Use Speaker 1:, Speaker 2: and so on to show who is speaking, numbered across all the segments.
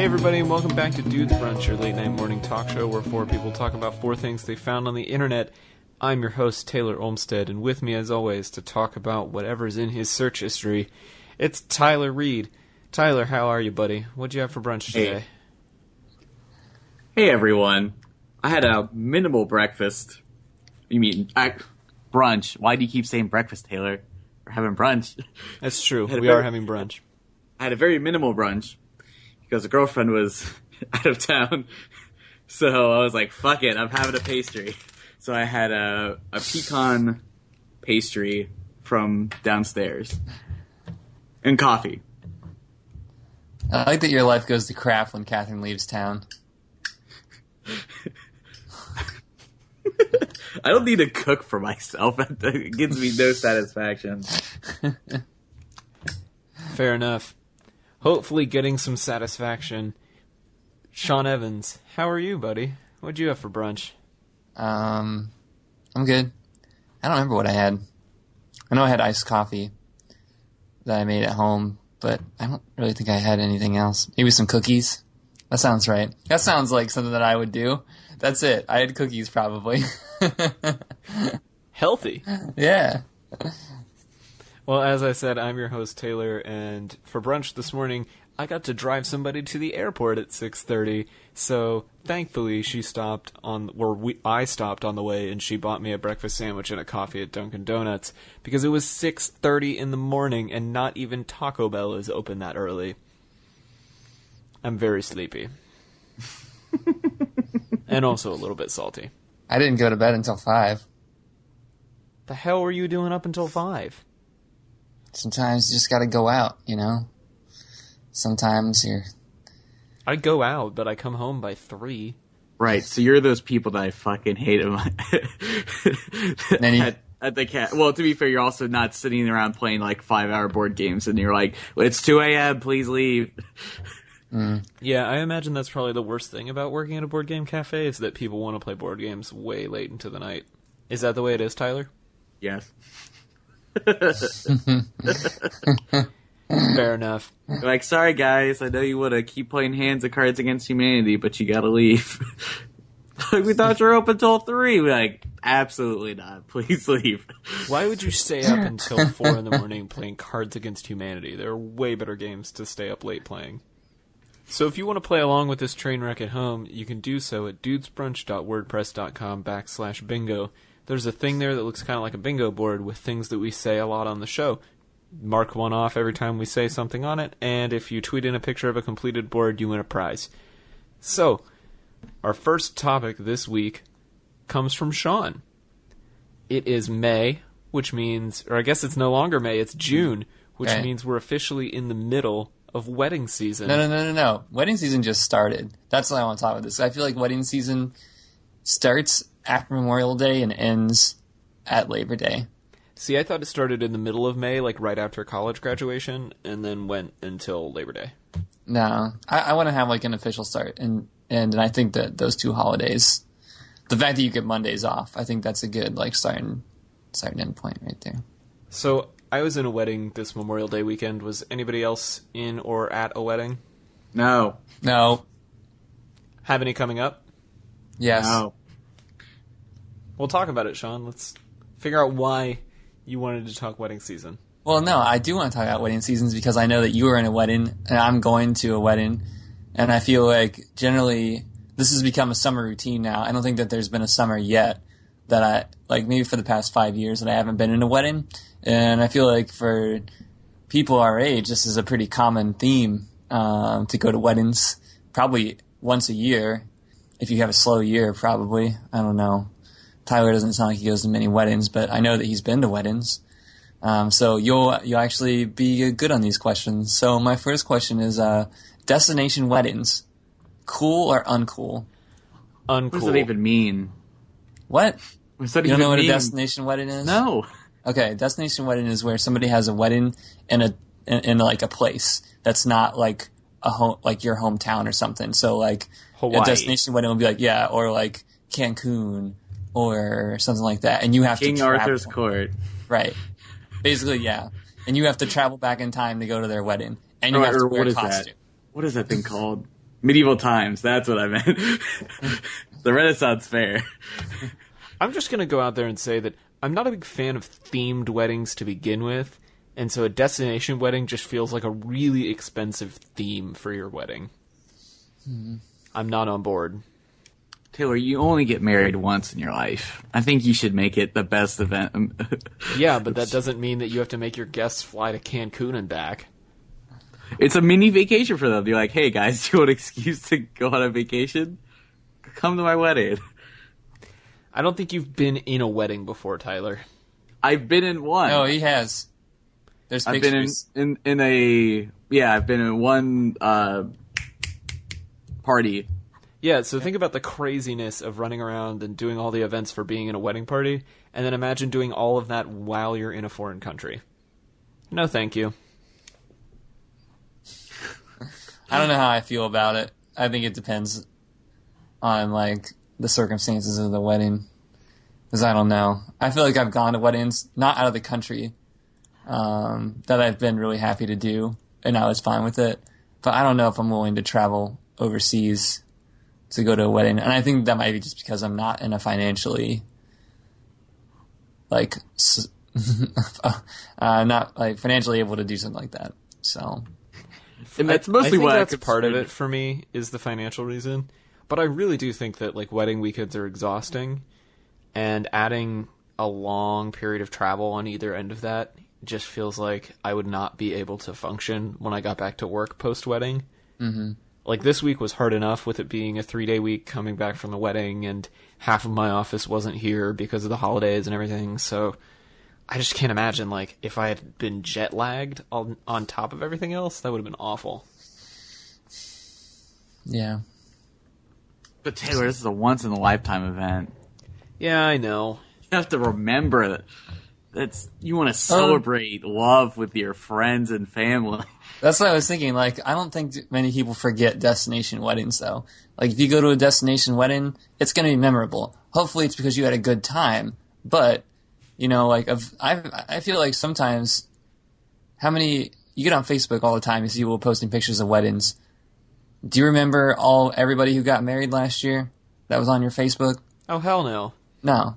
Speaker 1: everybody, and welcome back to Dude's Brunch, your late-night morning talk show where four people talk about four things they found on the internet. I'm your host, Taylor Olmstead, and with me, as always, to talk about whatever's in his search history, it's Tyler Reed. Tyler, how are you, buddy? What'd you have for brunch today?
Speaker 2: Hey, everyone. I had a minimal breakfast. You mean brunch? Why do you keep saying breakfast, Taylor? We're having brunch.
Speaker 1: That's true. We are having brunch.
Speaker 2: I had a very minimal brunch because a girlfriend was out of town. So I was like, fuck it, I'm having a pastry. So I had a pecan pastry from downstairs. And coffee.
Speaker 3: I like that your life goes to crap when Catherine leaves town.
Speaker 2: I don't need to cook for myself. It gives me no satisfaction.
Speaker 1: Fair enough. Hopefully getting some satisfaction. Sean Evans, how are you, buddy? What'd you have for brunch?
Speaker 3: I'm good. I don't remember what I had. I know I had iced coffee that I made at home, but I don't really think I had anything else. Maybe some cookies. That sounds right. That sounds like something that I would do. That's it. I had cookies probably.
Speaker 1: Healthy.
Speaker 3: Yeah.
Speaker 1: Well, as I said, I'm your host, Taylor, and for brunch this morning, I got to drive somebody to the airport at 6:30, so thankfully I stopped on the way, and she bought me a breakfast sandwich and a coffee at Dunkin' Donuts, because it was 6:30 in the morning, and not even Taco Bell is open that early. I'm very sleepy. And also a little bit salty.
Speaker 3: I didn't go to bed until 5.
Speaker 1: The hell were you doing up until 5?
Speaker 3: Sometimes you just gotta go out, you know? Sometimes
Speaker 1: I go out, but I come home by 3.
Speaker 2: Right, so you're those people that I fucking hate at the cat. Well, to be fair, you're also not sitting around playing like 5-hour board games, and you're like, well, it's 2 a.m., please leave.
Speaker 1: Yeah, I imagine that's probably the worst thing about working at a board game cafe, is that people want to play board games way late into the night. Is that the way it is, Tyler?
Speaker 2: Yes.
Speaker 1: Fair enough.
Speaker 2: Like, sorry guys, I know you want to keep playing Hands of Cards Against Humanity, but you gotta leave. Like, we thought you were open till 3. We're like, absolutely not. Please leave.
Speaker 1: Why would you stay up until 4 in the morning playing Cards Against Humanity? There are way better games to stay up late playing. So if you want to play along with this train wreck at home, you can do so at dudesbrunch.wordpress.com/bingo. There's a thing there that looks kind of like a bingo board with things that we say a lot on the show. Mark one off every time we say something on it, and if you tweet in a picture of a completed board, you win a prize. So, our first topic this week comes from Sean. It is May, which means, or I guess it's no longer May, it's June, which means we're officially in the middle of wedding season.
Speaker 3: No. Wedding season just started. That's why I want to talk about this. I feel like wedding season starts after Memorial Day and ends at Labor Day.
Speaker 1: See, I thought it started in the middle of May, like right after college graduation, and then went until Labor Day.
Speaker 3: No, I want to have like an official start, and I think that those two holidays, the fact that you get Mondays off, I think that's a good like starting end point right there.
Speaker 1: So I was in a wedding this Memorial Day weekend. Was anybody else in or at a wedding?
Speaker 2: No.
Speaker 1: Have any coming up?
Speaker 3: Yes.
Speaker 2: No.
Speaker 1: We'll talk about it, Sean. Let's figure out why you wanted to talk wedding season.
Speaker 3: Well, no, I do want to talk about wedding seasons because I know that you are in a wedding and I'm going to a wedding, and I feel like generally this has become a summer routine now. I don't think that there's been a summer yet that I, like maybe for the past 5 years that I haven't been in a wedding, and I feel like for people our age, this is a pretty common theme to go to weddings probably once a year. If you have a slow year, probably. I don't know. Tyler doesn't sound like he goes to many weddings, but I know that he's been to weddings. So you'll actually be good on these questions. So my first question is destination weddings, cool or uncool?
Speaker 1: Uncool.
Speaker 2: What does that even mean?
Speaker 3: What?
Speaker 2: What does that
Speaker 3: You don't
Speaker 2: even
Speaker 3: know what
Speaker 2: mean?
Speaker 3: a destination wedding is?
Speaker 2: No.
Speaker 3: Okay, destination wedding is where somebody has a wedding in like a place that's not like a home, like your hometown or something. So like
Speaker 1: Hawaii.
Speaker 3: A destination wedding would be like or like Cancun or something like that, and you have
Speaker 2: King
Speaker 3: to travel.
Speaker 2: Arthur's Court.
Speaker 3: Right. Basically, yeah. And you have to travel back in time to go to their wedding, and you have to wear a costume.
Speaker 2: What is that thing called? medieval times. That's what I meant. The Renaissance fair.
Speaker 1: I'm just going to go out there and say that I'm not a big fan of themed weddings to begin with, and so a destination wedding just feels like a really expensive theme for your wedding. I'm not on board.
Speaker 2: Taylor, you only get married once in your life. I think you should make it the best event.
Speaker 1: Yeah, but that doesn't mean that you have to make your guests fly to Cancun and back.
Speaker 2: It's a mini vacation for them. You're like, hey guys, do you want an excuse to go on a vacation? Come to my wedding.
Speaker 1: I don't think you've been in a wedding before, Tyler.
Speaker 2: I've been in one.
Speaker 3: No, he has. There's pictures.
Speaker 2: I've been I've been in one party.
Speaker 1: Yeah, so think about the craziness of running around and doing all the events for being in a wedding party, and then imagine doing all of that while you're in a foreign country. No, thank you.
Speaker 3: I don't know how I feel about it. I think it depends on, like, the circumstances of the wedding. Because I don't know. I feel like I've gone to weddings, not out of the country, that I've been really happy to do, and I was fine with it. But I don't know if I'm willing to travel overseas to go to a wedding. And I think that might be just because I'm not in a financially, like, not, like, financially able to do something like that. So...
Speaker 2: And that's mostly why
Speaker 1: that's part of it for me, is the financial reason. But I really do think that, like, wedding weekends are exhausting, and adding a long period of travel on either end of that just feels like I would not be able to function when I got back to work post-wedding.
Speaker 3: Mm-hmm.
Speaker 1: Like, this week was hard enough with it being a 3-day week coming back from the wedding, and half of my office wasn't here because of the holidays and everything, so I just can't imagine, like, if I had been jet-lagged on top of everything else, that would have been awful.
Speaker 3: Yeah.
Speaker 2: But Taylor, this is a once-in-a-lifetime event.
Speaker 1: Yeah, I know.
Speaker 2: You have to remember that you want to celebrate love with your friends and family.
Speaker 3: That's what I was thinking. Like, I don't think many people forget destination weddings, though. Like, if you go to a destination wedding, it's going to be memorable. Hopefully it's because you had a good time. But, you know, like, I feel like sometimes you get on Facebook all the time, you see people posting pictures of weddings. Do you remember everybody who got married last year that was on your Facebook?
Speaker 1: Oh, hell no.
Speaker 3: No.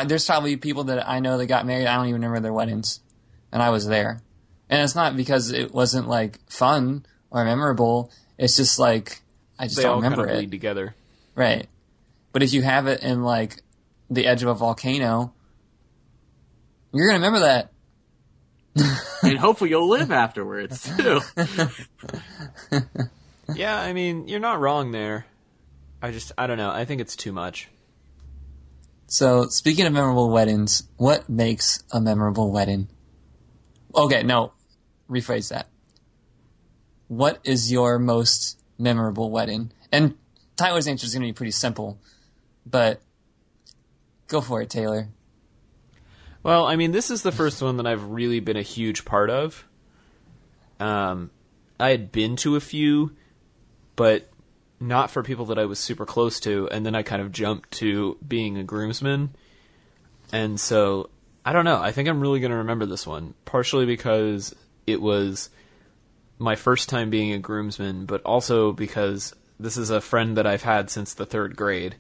Speaker 3: There's probably people that I know that got married, I don't even remember their weddings. And I was there. And it's not because it wasn't, like, fun or memorable. It's just, like, I just don't remember it. They all kind of
Speaker 1: bleed together.
Speaker 3: Right. But if you have it in, like, the edge of a volcano, you're going to remember that.
Speaker 2: And hopefully you'll live afterwards, too.
Speaker 1: Yeah, I mean, you're not wrong there. I don't know. I think it's too much.
Speaker 3: So, speaking of memorable weddings, what makes a memorable wedding? Okay, no. Rephrase that. What is your most memorable wedding? And Tyler's answer is going to be pretty simple, but go for it, Taylor.
Speaker 1: Well, I mean, this is the first one that I've really been a huge part of. I had been to a few, but not for people that I was super close to, and then I kind of jumped to being a groomsman. And so, I don't know, I think I'm really going to remember this one, partially because it was my first time being a groomsman, but also because this is a friend that I've had since the 3rd grade,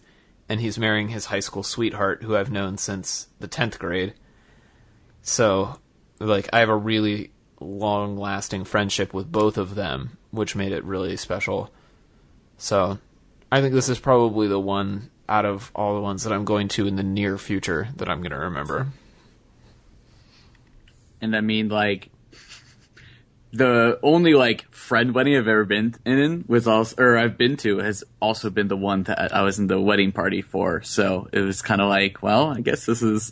Speaker 1: and he's marrying his high school sweetheart, who I've known since the 10th grade. So, like, I have a really long-lasting friendship with both of them, which made it really special. So, I think this is probably the one out of all the ones that I'm going to in the near future that I'm going to remember.
Speaker 2: And I mean, like, the only, like, friend wedding I've ever been in I've been to has also been the one that I was in the wedding party for. So it was kind of like, well, I guess this is,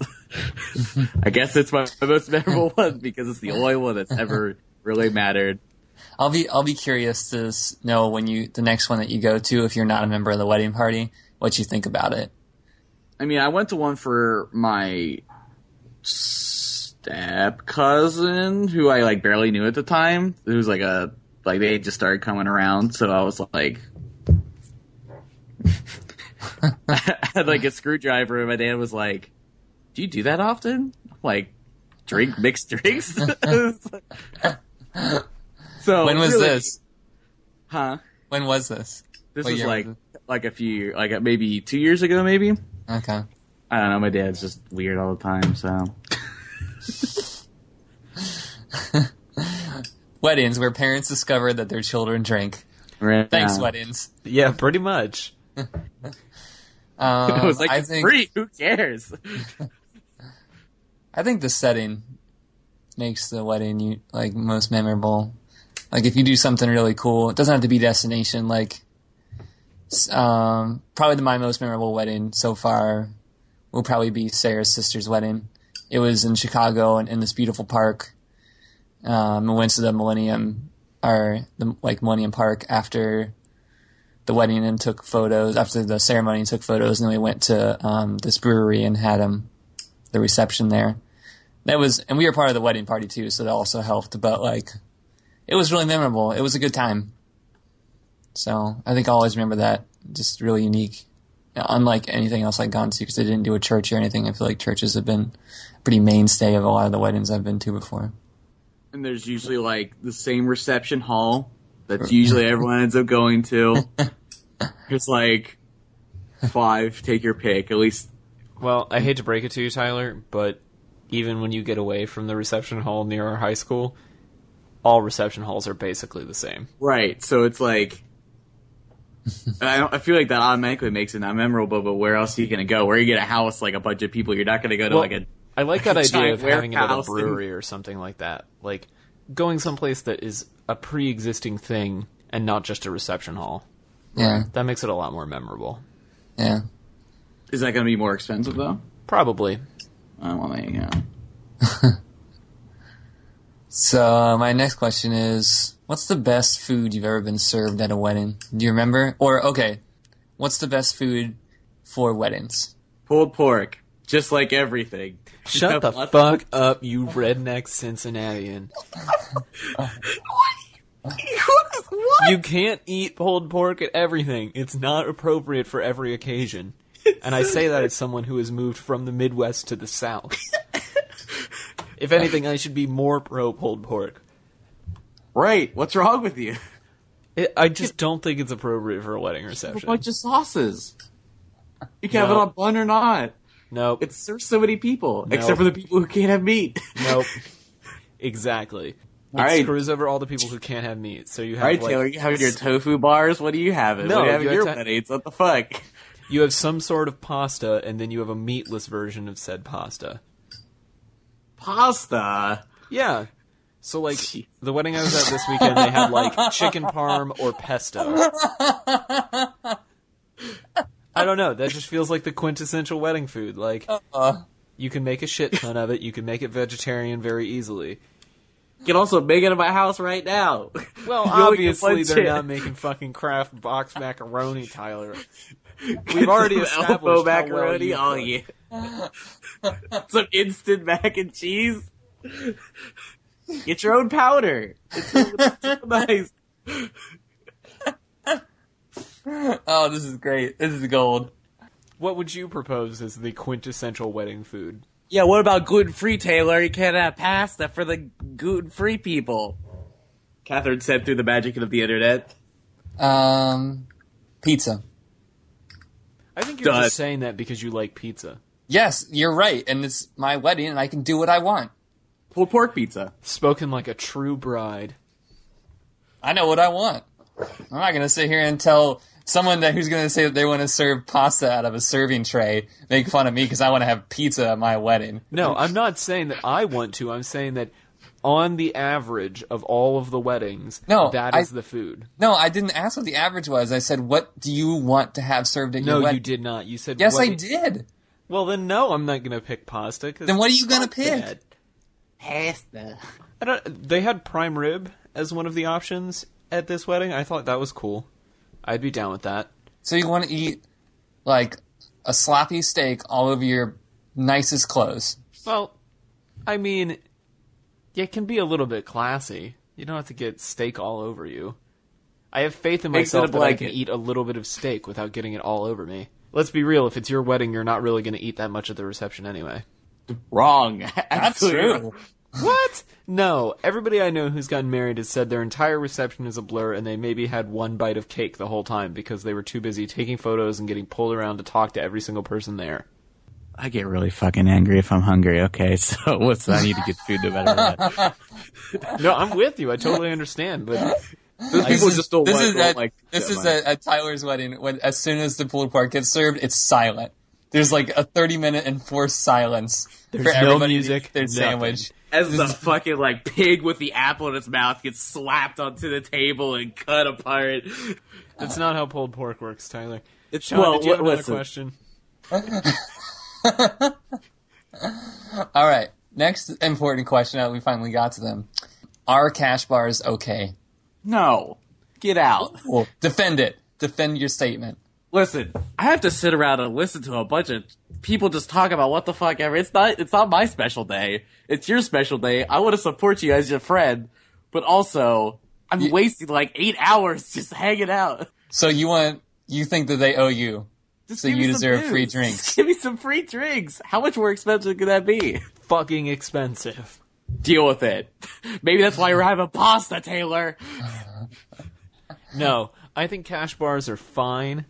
Speaker 2: I guess it's my most memorable one because it's the only one that's ever really mattered.
Speaker 3: I'll be curious to know the next one that you go to, if you're not a member of the wedding party, what you think about it.
Speaker 2: I mean, I went to one for my step cousin, who I, like, barely knew at the time. It was like they just started coming around, so I was like, I had, like, a screwdriver, and my dad was like, "Do you do that often? Like, drink mixed drinks?" So
Speaker 3: when was
Speaker 2: really,
Speaker 3: this?
Speaker 2: Huh?
Speaker 3: When was this?
Speaker 2: This
Speaker 3: What
Speaker 2: was
Speaker 3: year
Speaker 2: like
Speaker 3: was
Speaker 2: like a few like maybe 2 years ago, maybe.
Speaker 3: Okay.
Speaker 2: I don't know. My dad's just weird all the time, so.
Speaker 3: Weddings where parents discover that their children drink.
Speaker 2: Right
Speaker 3: Thanks,
Speaker 2: now.
Speaker 3: weddings.
Speaker 1: Yeah, pretty much.
Speaker 2: It was like,
Speaker 3: I
Speaker 2: it's
Speaker 3: think
Speaker 2: free. Who cares?
Speaker 3: I think the setting makes the wedding like most memorable. Like if you do something really cool, it doesn't have to be destination. Like probably my most memorable wedding so far will probably be Sarah's sister's wedding. It was in Chicago and in this beautiful park. We went to the Millennium Park after the wedding and took photos. After the ceremony, and took photos, and then we went to this brewery and had the reception there. And we were part of the wedding party too, so that also helped. But like, it was really memorable. It was a good time. So I think I'll always remember that. Just really unique. Unlike anything else I've gone to, because I didn't do a church or anything. I feel like churches have been a pretty mainstay of a lot of the weddings I've been to before.
Speaker 2: And there's usually like the same reception hall that's usually everyone ends up going to. There's like 5, take your pick, at least.
Speaker 1: Well, I hate to break it to you, Tyler, but even when you get away from the reception hall near our high school, all reception halls are basically the same.
Speaker 2: Right, so it's like, I feel like that automatically makes it not memorable, but where else are you going to go? Where are you going to house like a bunch of people? You're not going to go to like a...
Speaker 1: I like that idea of having it at a
Speaker 2: warehouse
Speaker 1: brewery or something like that. Like, going someplace that is a pre-existing thing and not just a reception hall.
Speaker 3: Yeah.
Speaker 1: That makes it a lot more memorable.
Speaker 3: Yeah.
Speaker 2: Is that going to be more expensive, though?
Speaker 1: Probably.
Speaker 2: Well, there you go.
Speaker 3: So my next question is, what's the best food you've ever been served at a wedding? Do you remember? Or, okay, what's the best food for weddings?
Speaker 2: Pulled pork. Just like everything.
Speaker 1: Shut the fuck up, you redneck Cincinnatian.
Speaker 2: What?
Speaker 1: You can't eat pulled pork at everything. It's not appropriate for every occasion. And I say that as someone who has moved from the Midwest to the South. If anything, I should be more pro pulled pork.
Speaker 2: Right. What's wrong with you?
Speaker 1: I just don't think it's appropriate for a wedding
Speaker 2: A
Speaker 1: reception.
Speaker 2: bunch of sauces. You can have it on bun or not.
Speaker 1: Nope.
Speaker 2: It serves so many people,
Speaker 1: Nope.
Speaker 2: except for the people who can't have meat.
Speaker 1: Nope. Exactly. It
Speaker 2: All right.
Speaker 1: screws over all the people who can't have meat. So you have
Speaker 2: All right,
Speaker 1: like,
Speaker 2: Taylor, you have your tofu bars. What do you have?
Speaker 1: No,
Speaker 2: what do you have
Speaker 1: you
Speaker 2: in your
Speaker 1: have to-
Speaker 2: weddings? What the fuck?
Speaker 1: you have some sort of pasta, and then you have a meatless version of said pasta.
Speaker 2: Pasta.
Speaker 1: Yeah. So, like,
Speaker 2: Jeez.
Speaker 1: the wedding I was at this weekend, they had, like, chicken parm or pesto. I don't know. That just feels like the quintessential wedding food. Like, you can make a shit ton of it. You can make it vegetarian very easily.
Speaker 2: You can also make it in my house right now.
Speaker 1: Well,
Speaker 2: You only get
Speaker 1: obviously
Speaker 2: one
Speaker 1: they're
Speaker 2: chip.
Speaker 1: not making fucking Kraft box macaroni, Tyler. We've already
Speaker 2: Some
Speaker 1: established
Speaker 2: elbow
Speaker 1: how
Speaker 2: macaroni.
Speaker 1: well you
Speaker 2: Oh
Speaker 1: cook.
Speaker 2: yeah. Some instant mac and cheese. Get your own powder. It's nice.
Speaker 3: Oh, this is great. This is gold.
Speaker 1: What would you propose as the quintessential wedding food?
Speaker 2: Yeah, what about gluten-free, Taylor? You can't have pasta for the gluten-free people. Catherine said through the magic of the internet.
Speaker 3: Pizza.
Speaker 1: I think you're
Speaker 2: Done.
Speaker 1: just saying that because you like pizza.
Speaker 3: Yes, you're right, and it's my wedding, and I can do what I want.
Speaker 2: Pulled pork pizza.
Speaker 1: Spoken like a true bride.
Speaker 3: I know what I want. I'm not going to sit here and tell someone who's going to say that they want to serve pasta out of a serving tray make fun of me because I want to have pizza at my wedding.
Speaker 1: No, I'm not saying that I want to. I'm saying that on the average of all of the weddings,
Speaker 3: No,
Speaker 1: that is the food.
Speaker 3: No, I didn't ask what the average was. I said, what do you want to have served at your
Speaker 1: No,
Speaker 3: wedding?
Speaker 1: you did not. You said
Speaker 3: Yes,
Speaker 1: what
Speaker 3: I did.
Speaker 1: Well, then no, I'm not going to pick pasta. 'Cause
Speaker 3: Then what are you gonna
Speaker 1: fuck
Speaker 3: pick?
Speaker 1: that.
Speaker 2: Pasta.
Speaker 1: They had prime rib as one of the options at this wedding. I thought that was cool. I'd be down with that.
Speaker 3: So you want to eat, like, a sloppy steak all over your nicest clothes.
Speaker 1: Well, I mean, it can be a little bit classy. You don't have to get steak all over you. I have faith in
Speaker 2: Makes it
Speaker 1: myself
Speaker 2: a
Speaker 1: that I can
Speaker 2: blanket.
Speaker 1: eat a little bit of steak without getting it all over me. Let's be real, if it's your wedding, you're not really going to eat that much at the reception anyway.
Speaker 2: Wrong.
Speaker 3: That's
Speaker 2: Absolutely
Speaker 3: true.
Speaker 2: wrong.
Speaker 1: What? No, everybody I know who's gotten married has said their entire reception is a blur and they maybe had one bite of cake the whole time because they were too busy taking photos and getting pulled around to talk to every single person there.
Speaker 2: I get really fucking angry if I'm hungry, okay? So I need to get food no matter what.
Speaker 1: No, I'm with you. I totally understand, but
Speaker 2: Those people just don't like
Speaker 3: This is at Tyler's wedding. When as soon as the pulled pork gets served, it's silent. There's like a 30-minute enforced silence for everybody to eat their sandwich.
Speaker 2: As the fucking like pig with the apple in its mouth gets slapped onto the table and cut apart.
Speaker 1: That's not how pulled pork works, Tyler.
Speaker 2: Sean,
Speaker 1: did you have another question?
Speaker 3: All right. Next important question that we finally got to them. Are cash bars okay?
Speaker 2: No. Get out.
Speaker 3: Well, defend it. Defend your statement.
Speaker 2: Listen, I have to sit around and listen to a bunch of people just talk about what the fuck ever. It's not my special day. It's your special day. I want to support you as your friend, but also I'm wasting like 8 hours just hanging out.
Speaker 3: So you think that they owe you?
Speaker 2: Just
Speaker 3: so
Speaker 2: give
Speaker 3: you
Speaker 2: me some
Speaker 3: deserve
Speaker 2: booze.
Speaker 3: free drinks.
Speaker 2: Just give me some free drinks. How much more expensive could that be?
Speaker 1: Fucking expensive.
Speaker 2: Deal with it. Maybe that's why you're having pasta, Taylor.
Speaker 1: No, I think cash bars are fine.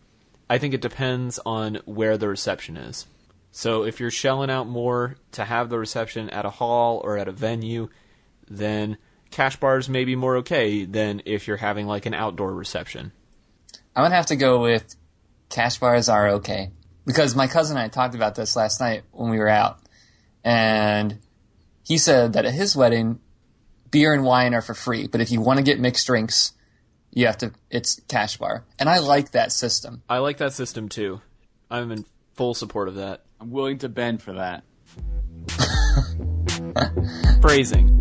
Speaker 1: I think it depends on where the reception is. So if you're shelling out more to have the reception at a hall or at a venue, then cash bars may be more okay than if you're having like an outdoor reception.
Speaker 3: I'm going to have to go with cash bars are okay. Because my cousin and I talked about this last night when we were out. And he said that at his wedding, beer and wine are for free. But if you want to get mixed drinks, it's cash bar. And I like that system.
Speaker 1: I like that system too. I'm in full support of that.
Speaker 2: I'm willing to bend for that.
Speaker 1: Phrasing.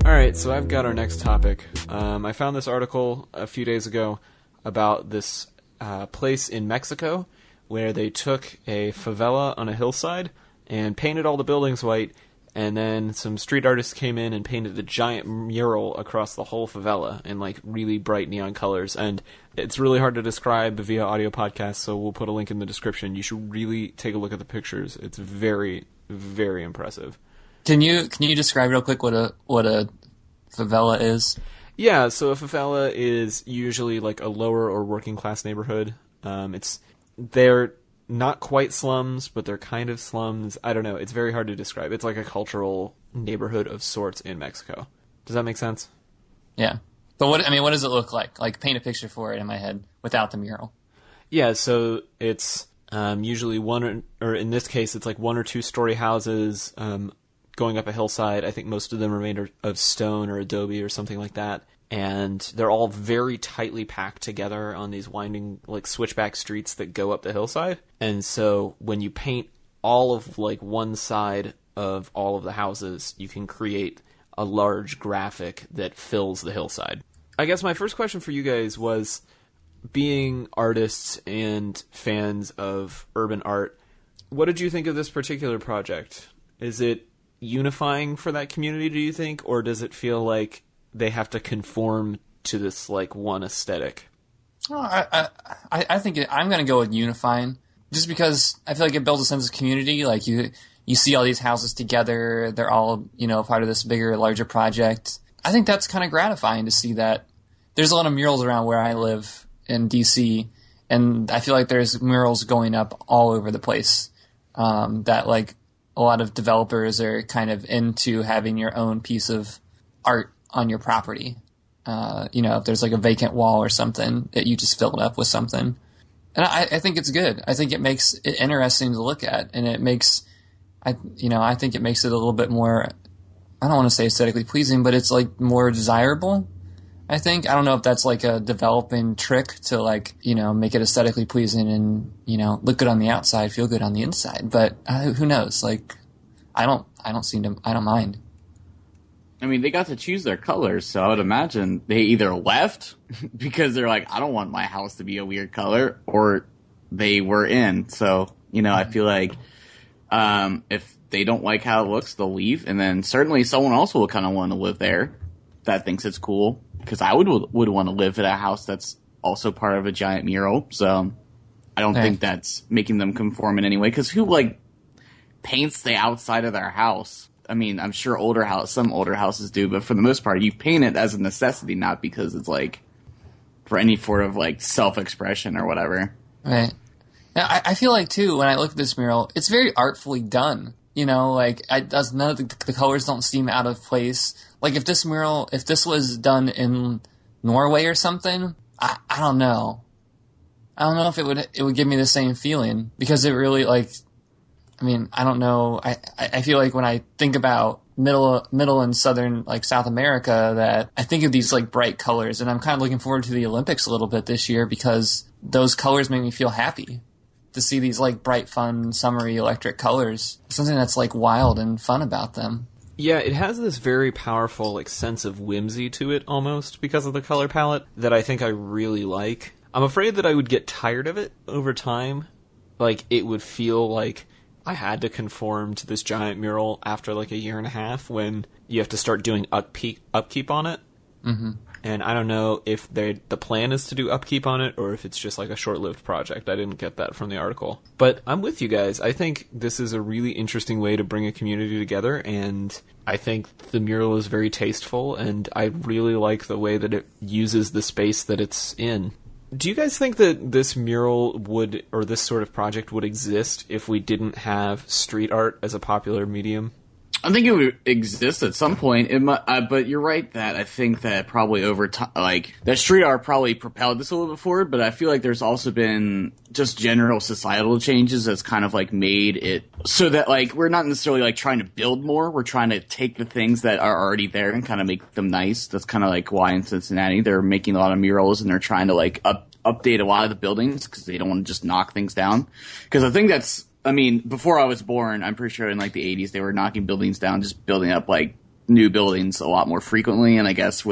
Speaker 1: Alright, so I've got our next topic. I found this article a few days ago about this place in Mexico where they took a favela on a hillside and painted all the buildings white, and then some street artists came in and painted a giant mural across the whole favela in like really bright neon colors. And it's really hard to describe via audio podcast, so we'll put a link in the description. You should really take a look at the pictures. It's very, very impressive.
Speaker 3: Can you describe real quick what a favela is?
Speaker 1: Yeah, so a favela is usually like a lower or working class neighborhood. They're not quite slums, but they're kind of slums. I don't know. It's very hard to describe. It's like a cultural neighborhood of sorts in Mexico. Does that make sense?
Speaker 3: Yeah. But what does it look like? Like, paint a picture for it in my head without the mural.
Speaker 1: Yeah, so it's usually or in this case, it's like 1 or 2 story houses going up a hillside. I think most of them are made of stone or adobe or something like that. And they're all very tightly packed together on these winding, like, switchback streets that go up the hillside. And so when you paint all of, like, one side of all of the houses, you can create a large graphic that fills the hillside. I guess my first question for you guys was, being artists and fans of urban art, what did you think of this particular project? Is it unifying for that community, do you think? Or does it feel like they have to conform to this like one aesthetic?
Speaker 3: I think I'm going to go with unifying, just because I feel like it builds a sense of community. Like you see all these houses together, they're all part of this bigger, larger project. I think that's kind of gratifying to see that. There's a lot of murals around where I live in DC, and I feel like there's murals going up all over the place. That like a lot of developers are kind of into having your own piece of art on your property. If there's like a vacant wall or something that you just filled up with something. And I think it's good. I think it makes it interesting to look at, and I think it makes it a little bit more, I don't want to say aesthetically pleasing, but it's like more desirable. I don't know if that's like a developing trick to like, make it aesthetically pleasing and, look good on the outside, feel good on the inside. But who knows? Like, I don't mind.
Speaker 2: I mean, they got to choose their colors, so I would imagine they either left because they're like, I don't want my house to be a weird color, or they were in. So, I feel like if they don't like how it looks, they'll leave, and then certainly someone else will kind of want to live there that thinks it's cool, because I would want to live in a house that's also part of a giant mural. So, I don't think that's making them conform in any way. Because who, like, paints the outside of their house? I mean, I'm sure some older houses do, but for the most part, you paint it as a necessity, not because it's, like, for any sort of, like, self-expression or whatever.
Speaker 3: Right. Now, I feel like, too, when I look at this mural, it's very artfully done. You know, like, none of the colors don't seem out of place. Like, if this was done in Norway or something, I don't know. I don't know if it would give me the same feeling, because it really, like, I mean, I don't know. I feel like when I think about middle and southern, like, South America, that I think of these, like, bright colors, and I'm kind of looking forward to the Olympics a little bit this year, because those colors make me feel happy. To see these, like, bright, fun, summery electric colors. Something that's, like, wild and fun about them.
Speaker 1: Yeah, it has this very powerful, like, sense of whimsy to it, almost, because of the color palette, that I think I really like. I'm afraid that I would get tired of it over time. Like, it would feel like I had to conform to this giant mural after, like, a year and a half, when you have to start doing upkeep on it.
Speaker 3: Mm-hmm.
Speaker 1: And I don't know if the plan is to do upkeep on it, or if it's just like a short-lived project. I didn't get that from the article. But I'm with you guys. I think this is a really interesting way to bring a community together, and I think the mural is very tasteful, and I really like the way that it uses the space that it's in. Do you guys think that this mural would, or this sort of project would exist if we didn't have street art as a popular medium?
Speaker 2: I think it would exist at some point. But you're right that I think that probably over time, like, that street art probably propelled this a little bit forward, but I feel like there's also been just general societal changes that's kind of, like, made it so that, like, we're not necessarily, like, trying to build more. We're trying to take the things that are already there and kind of make them nice. That's kind of like why in Cincinnati they're making a lot of murals, and they're trying to, like, update a lot of the buildings because they don't want to just knock things down. Because I think that's, I mean, before I was born, I'm pretty sure in, like, the 80s, they were knocking buildings down, just building up, like, new buildings a lot more frequently. And I guess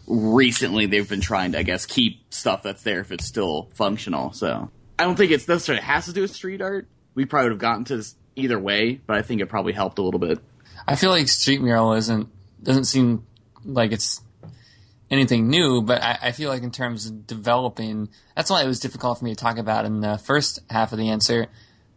Speaker 2: recently they've been trying to, I guess, keep stuff that's there if it's still functional. So I don't think it's necessarily has to do with street art. We probably would have gotten to this either way, but I think it probably helped a little bit.
Speaker 3: I feel like street mural doesn't seem like it's anything new, but I feel like in terms of developing, that's why it was difficult for me to talk about in the first half of the answer.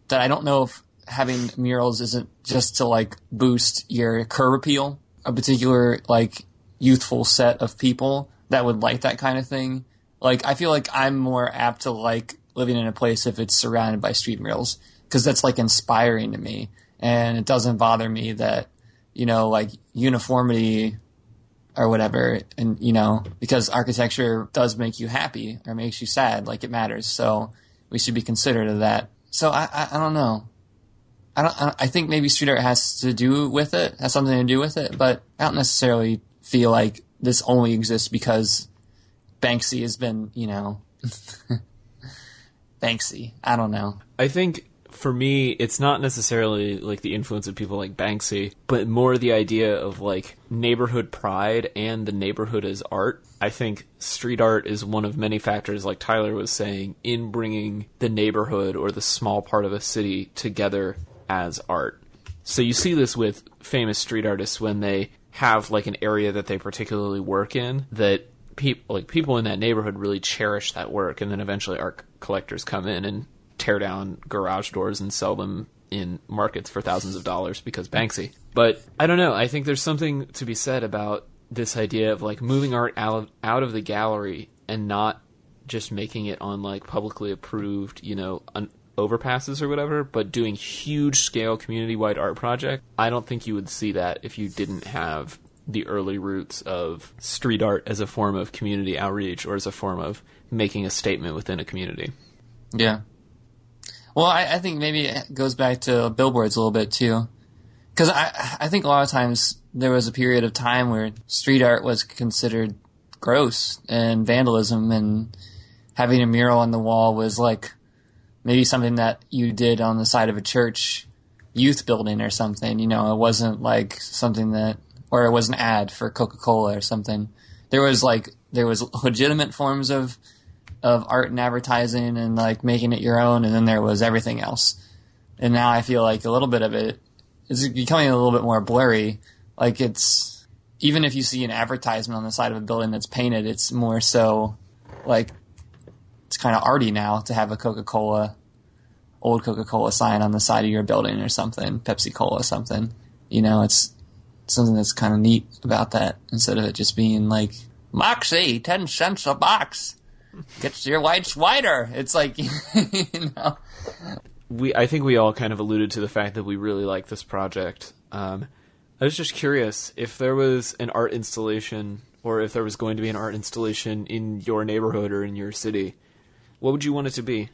Speaker 3: That I don't know if having murals isn't just to, like, boost your curb appeal, a particular, like, youthful set of people that would like that kind of thing. Like, I feel like I'm more apt to like living in a place if it's surrounded by street murals, because that's, like, inspiring to me, and it doesn't bother me that, you know, like, uniformity or whatever, and, you know, because architecture does make you happy or makes you sad, like, it matters, so we should be considerate of that. So I don't know. I think maybe street art has something to do with it, but I don't necessarily feel like this only exists because Banksy has been, you know, Banksy. I don't know.
Speaker 1: I think for me, it's not necessarily like the influence of people like Banksy, but more the idea of, like, neighborhood pride and the neighborhood as art. I think street art is one of many factors, like Tyler was saying, in bringing the neighborhood or the small part of a city together as art. So you see this with famous street artists when they have, like, an area that they particularly work in, that people in that neighborhood really cherish that work, and then eventually art collectors come in and tear down garage doors and sell them in markets for thousands of dollars because Banksy. But I don't know. I think there's something to be said about this idea of, like, moving art out of the gallery and not just making it on, like, publicly approved, you know, overpasses or whatever, but doing huge scale community-wide art project. I don't think you would see that if you didn't have the early roots of street art as a form of community outreach or as a form of making a statement within a community.
Speaker 3: Yeah. Well, I think maybe it goes back to billboards a little bit, too. Because I think a lot of times there was a period of time where street art was considered gross and vandalism, and having a mural on the wall was, like, maybe something that you did on the side of a church youth building or something. You know, it wasn't, like, something that... Or it was an ad for Coca-Cola or something. There was legitimate forms of art and advertising and, like, making it your own, and then there was everything else. And now I feel like a little bit of it is becoming a little bit more blurry. Like, it's, even if you see an advertisement on the side of a building that's painted, it's more so, like, it's kind of arty now to have a old Coca-Cola sign on the side of your building or something, Pepsi-Cola or something. It's something that's kind of neat about that, instead of it just being like, Moxie, 10 cents a box. Gets your whites whiter. It's like,
Speaker 1: I think we all kind of alluded to the fact that we really like this project. I was just curious if there was an art installation, or if there was going to be an art installation in your neighborhood or in your city, what would you want it to be?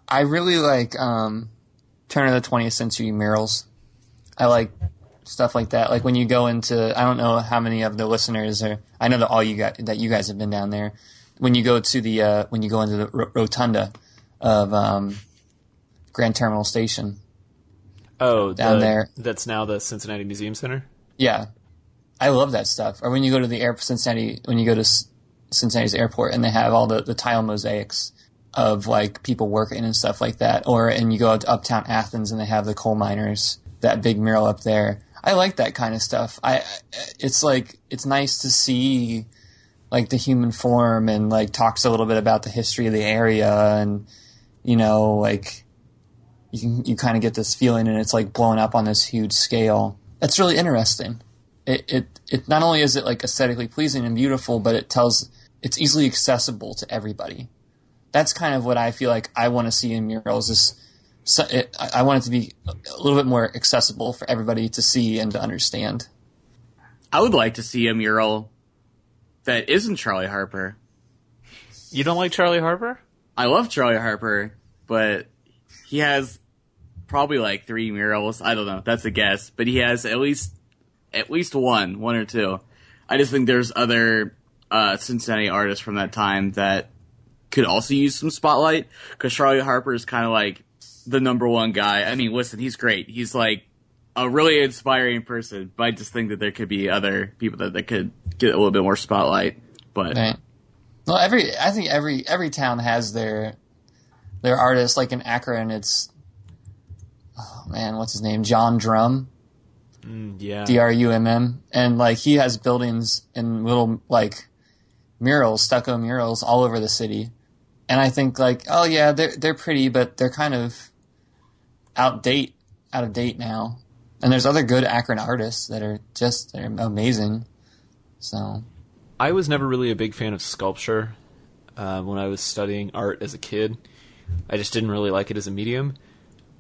Speaker 3: I really like turn of the 20th century murals. I like stuff like that. Like when you go into, I don't know how many of the listeners are, I know that you guys have been down there. When you go into the rotunda of Grand Terminal Station.
Speaker 1: Oh,
Speaker 3: down there.
Speaker 1: That's now the Cincinnati Museum Center?
Speaker 3: Yeah. I love that stuff. Or when you go to Cincinnati's airport and they have all the tile mosaics of like people working and stuff like that. And you go out to Uptown Athens and they have the coal miners, that big mural up there. I like that kind of stuff. It's nice to see like the human form, and like talks a little bit about the history of the area, and like you kind of get this feeling, and it's like blowing up on this huge scale. That's really interesting. It not only is it like aesthetically pleasing and beautiful, but it's easily accessible to everybody. That's kind of what I feel like I want to see in murals. I want it to be a little bit more accessible for everybody to see and to understand.
Speaker 2: I would like to see a mural that isn't Charlie Harper.
Speaker 1: You don't like Charlie Harper?
Speaker 2: I love Charlie Harper, but he has probably like 3 murals. I don't know. That's a guess. But he has at least one or two. I just think there's other Cincinnati artists from that time that could also use some spotlight, because Charlie Harper is kind of like the number one guy. I mean, listen, he's great. He's like a really inspiring person, but I just think that there could be other people that could get a little bit more spotlight. But
Speaker 3: right. Well, I think every town has their artists. Like in Akron, it's what's his name? John Drum.
Speaker 1: Yeah.
Speaker 3: Drumm, and like he has buildings and little like murals, stucco murals all over the city. And I think like, oh yeah, they're pretty, but they're kind of out of date now. And there's other good Akron artists that are they're amazing. So
Speaker 1: I was never really a big fan of sculpture when I was studying art as a kid. I just didn't really like it as a medium.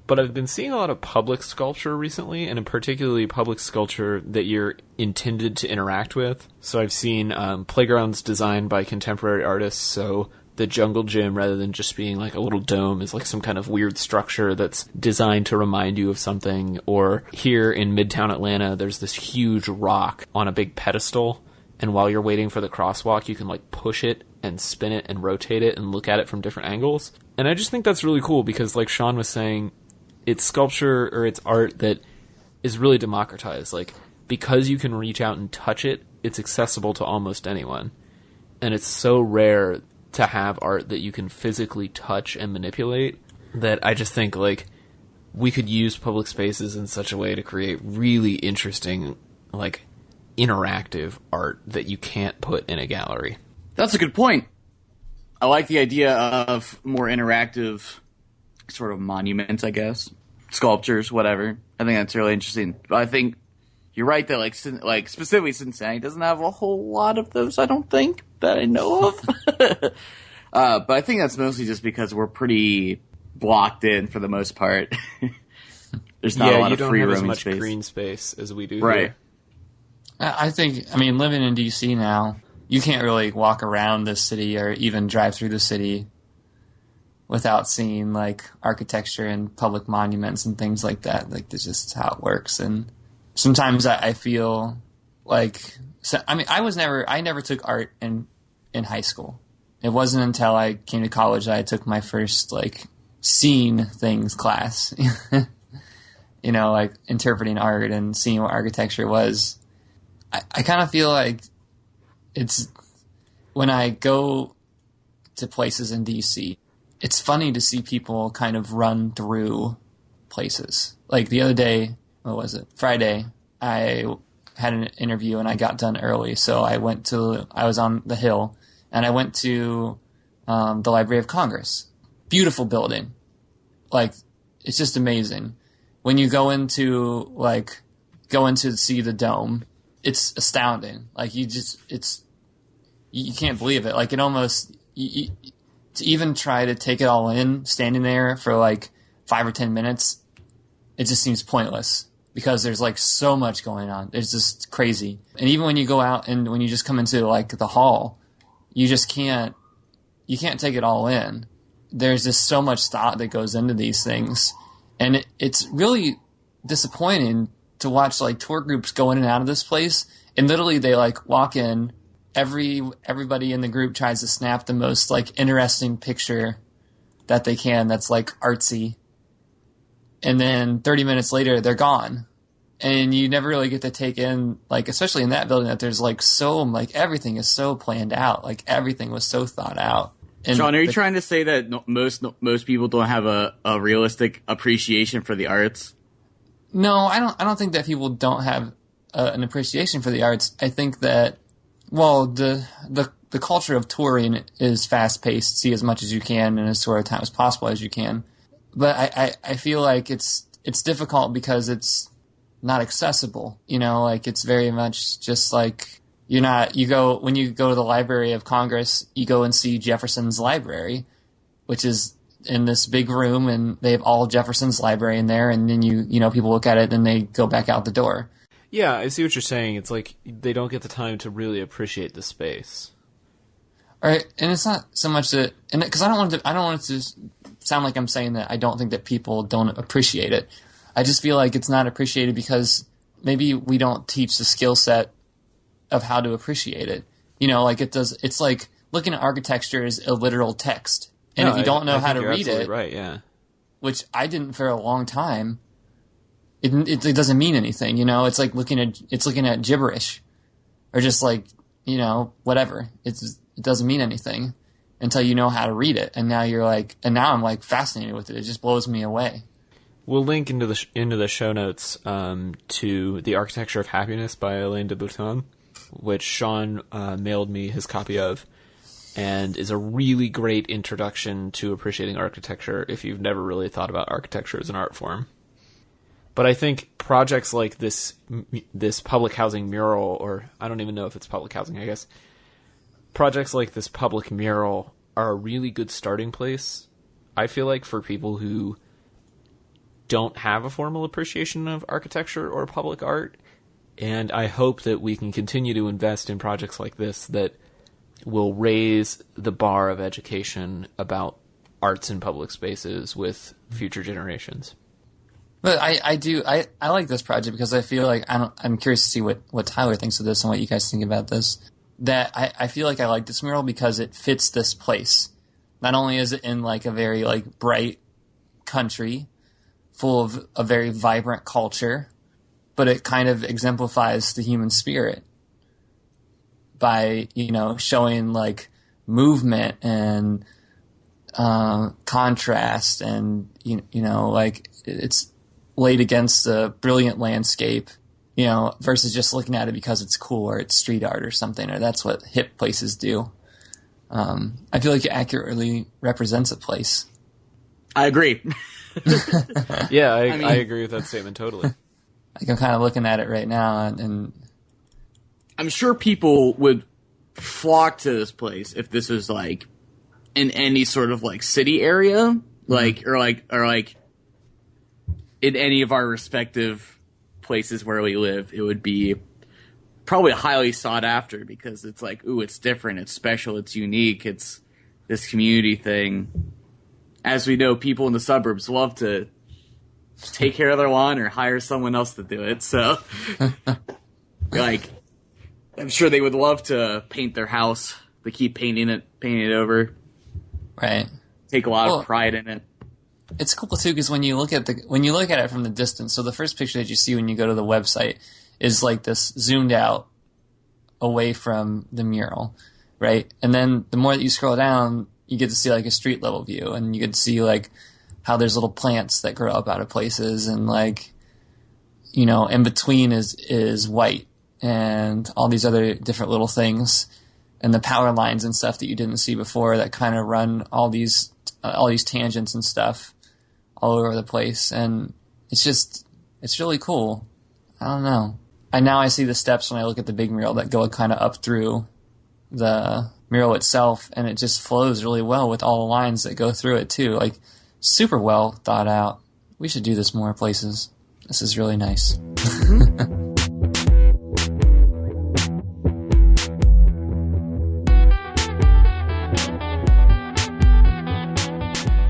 Speaker 1: But I've been seeing a lot of public sculpture recently, and in particularly public sculpture that you're intended to interact with. So I've seen playgrounds designed by contemporary artists, so the jungle gym, rather than just being like a little dome, is like some kind of weird structure that's designed to remind you of something. Or here in Midtown Atlanta, there's this huge rock on a big pedestal, and while you're waiting for the crosswalk, you can like push it and spin it and rotate it and look at it from different angles. And I just think that's really cool because, like Sean was saying, it's sculpture or it's art that is really democratized. Like, because you can reach out and touch it, it's accessible to almost anyone. And it's so rare to have art that you can physically touch and manipulate that I just think, like, we could use public spaces in such a way to create really interesting, like, interactive art that you can't put in a gallery.
Speaker 2: That's a good point. I like the idea of more interactive sort of monuments, I guess. Sculptures, whatever. I think that's really interesting. But I think you're right that, like specifically Cincinnati doesn't have a whole lot of those, I don't think, that I know of. But I think that's mostly just because we're pretty blocked in for the most part. There's not a lot of free roaming space. Yeah, you don't have as much
Speaker 1: green space as we do
Speaker 2: right
Speaker 1: here.
Speaker 3: I think, living in D.C. now, you can't really walk around this city or even drive through the city without seeing like architecture and public monuments and things like that. Like, that's just how it works. And sometimes I feel like, I never took art in high school. It wasn't until I came to college that I took my first like seeing things class, like interpreting art and seeing what architecture was. I kind of feel like it's when I go to places in DC, it's funny to see people kind of run through places. Like the other day, what was it? Friday, I had an interview and I got done early. So I was on the Hill and I went to the Library of Congress. Beautiful building. Like, it's just amazing. When you go into see the dome, it's astounding. Like, you can't believe it. Like, it almost, to even try to take it all in, standing there for like 5 or 10 minutes, it just seems pointless because there's like so much going on. It's just crazy. And even when you go out and when you just come into like the hall, you can't take it all in. There's just so much thought that goes into these things. And it's really disappointing to watch like tour groups go in and out of this place. And literally they like walk in, everybody in the group tries to snap the most like interesting picture that they can that's like artsy. And then 30 minutes later they're gone. And you never really get to take in, like, especially in that building, that there's like everything is so planned out. Like everything was so thought out. And
Speaker 2: Sean, are you trying to say that most people don't have a realistic appreciation for the arts?
Speaker 3: No, I don't think that people don't have an appreciation for the arts. I think that, well, the culture of touring is fast paced. See as much as you can in as short a time as possible as you can. But I feel like it's difficult because it's not accessible. You know, like it's very much just like when you go to the Library of Congress, you go and see Jefferson's library, which is in this big room, and they have all Jefferson's library in there, and then people look at it and they go back out the door.
Speaker 1: Yeah, I see what you're saying. It's like they don't get the time to really appreciate the space.
Speaker 3: All right, and it's not so much that, and because I don't want it to sound like I'm saying that I don't think that people don't appreciate it. I just feel like it's not appreciated because maybe we don't teach the skill set of how to appreciate it. You know, like it's like looking at architecture as a literal text. And if you don't know how to read it,
Speaker 1: right, yeah. Which
Speaker 3: I didn't for a long time, it doesn't mean anything, you know? It's like looking at gibberish or just like, you know, whatever. It doesn't mean anything until you know how to read it. And now I'm like fascinated with it. It just blows me away.
Speaker 1: We'll link into the show notes to The Architecture of Happiness by Alain de Botton, which Sean mailed me his copy of, and is a really great introduction to appreciating architecture if you've never really thought about architecture as an art form. But I think projects like this public housing mural, or I don't even know if it's public housing, I guess. Projects like this public mural are a really good starting place, I feel like, for people who don't have a formal appreciation of architecture or public art. And I hope that we can continue to invest in projects like this that will raise the bar of education about arts in public spaces with future generations.
Speaker 3: But I like this project because I feel like I'm curious to see what Tyler thinks of this and what you guys think about this. That I feel like I like this mural because it fits this place. Not only is it in like a very like bright country full of a very vibrant culture, but it kind of exemplifies the human spirit by, you know, showing like movement and contrast, and you know, like it's laid against a brilliant landscape, you know, versus just looking at it because it's cool or it's street art or something, or that's what hip places do. I feel like it accurately represents a place.
Speaker 2: I agree.
Speaker 1: Yeah, I agree with that statement totally.
Speaker 3: Like I'm kind of looking at it right now, and
Speaker 2: I'm sure people would flock to this place if this was like in any sort of like city area, like or in any of our respective places where we live. It would be probably highly sought after because it's like, ooh, it's different, it's special, it's unique, it's this community thing. As we know, people in the suburbs love to take care of their lawn or hire someone else to do it. So, like, I'm sure they would love to paint their house. They keep painting it over.
Speaker 3: Right.
Speaker 2: Take a lot of pride in it.
Speaker 3: It's cool too because when you look at it from the distance, so the first picture that you see when you go to the website is like this zoomed out away from the mural, right? And then the more that you scroll down, you get to see like a street level view, and you get to see like how there's little plants that grow up out of places, and like, you know, in between is white and all these other different little things. and the power lines and stuff that you didn't see before that kind of run all these tangents and stuff all over the place. And it's really cool. I don't know. I see the steps when I look at the big mural that go kind of up through the mural itself, and it just flows really well with all the lines that go through it too. Like, super well thought out. We should do this more places. This is really nice.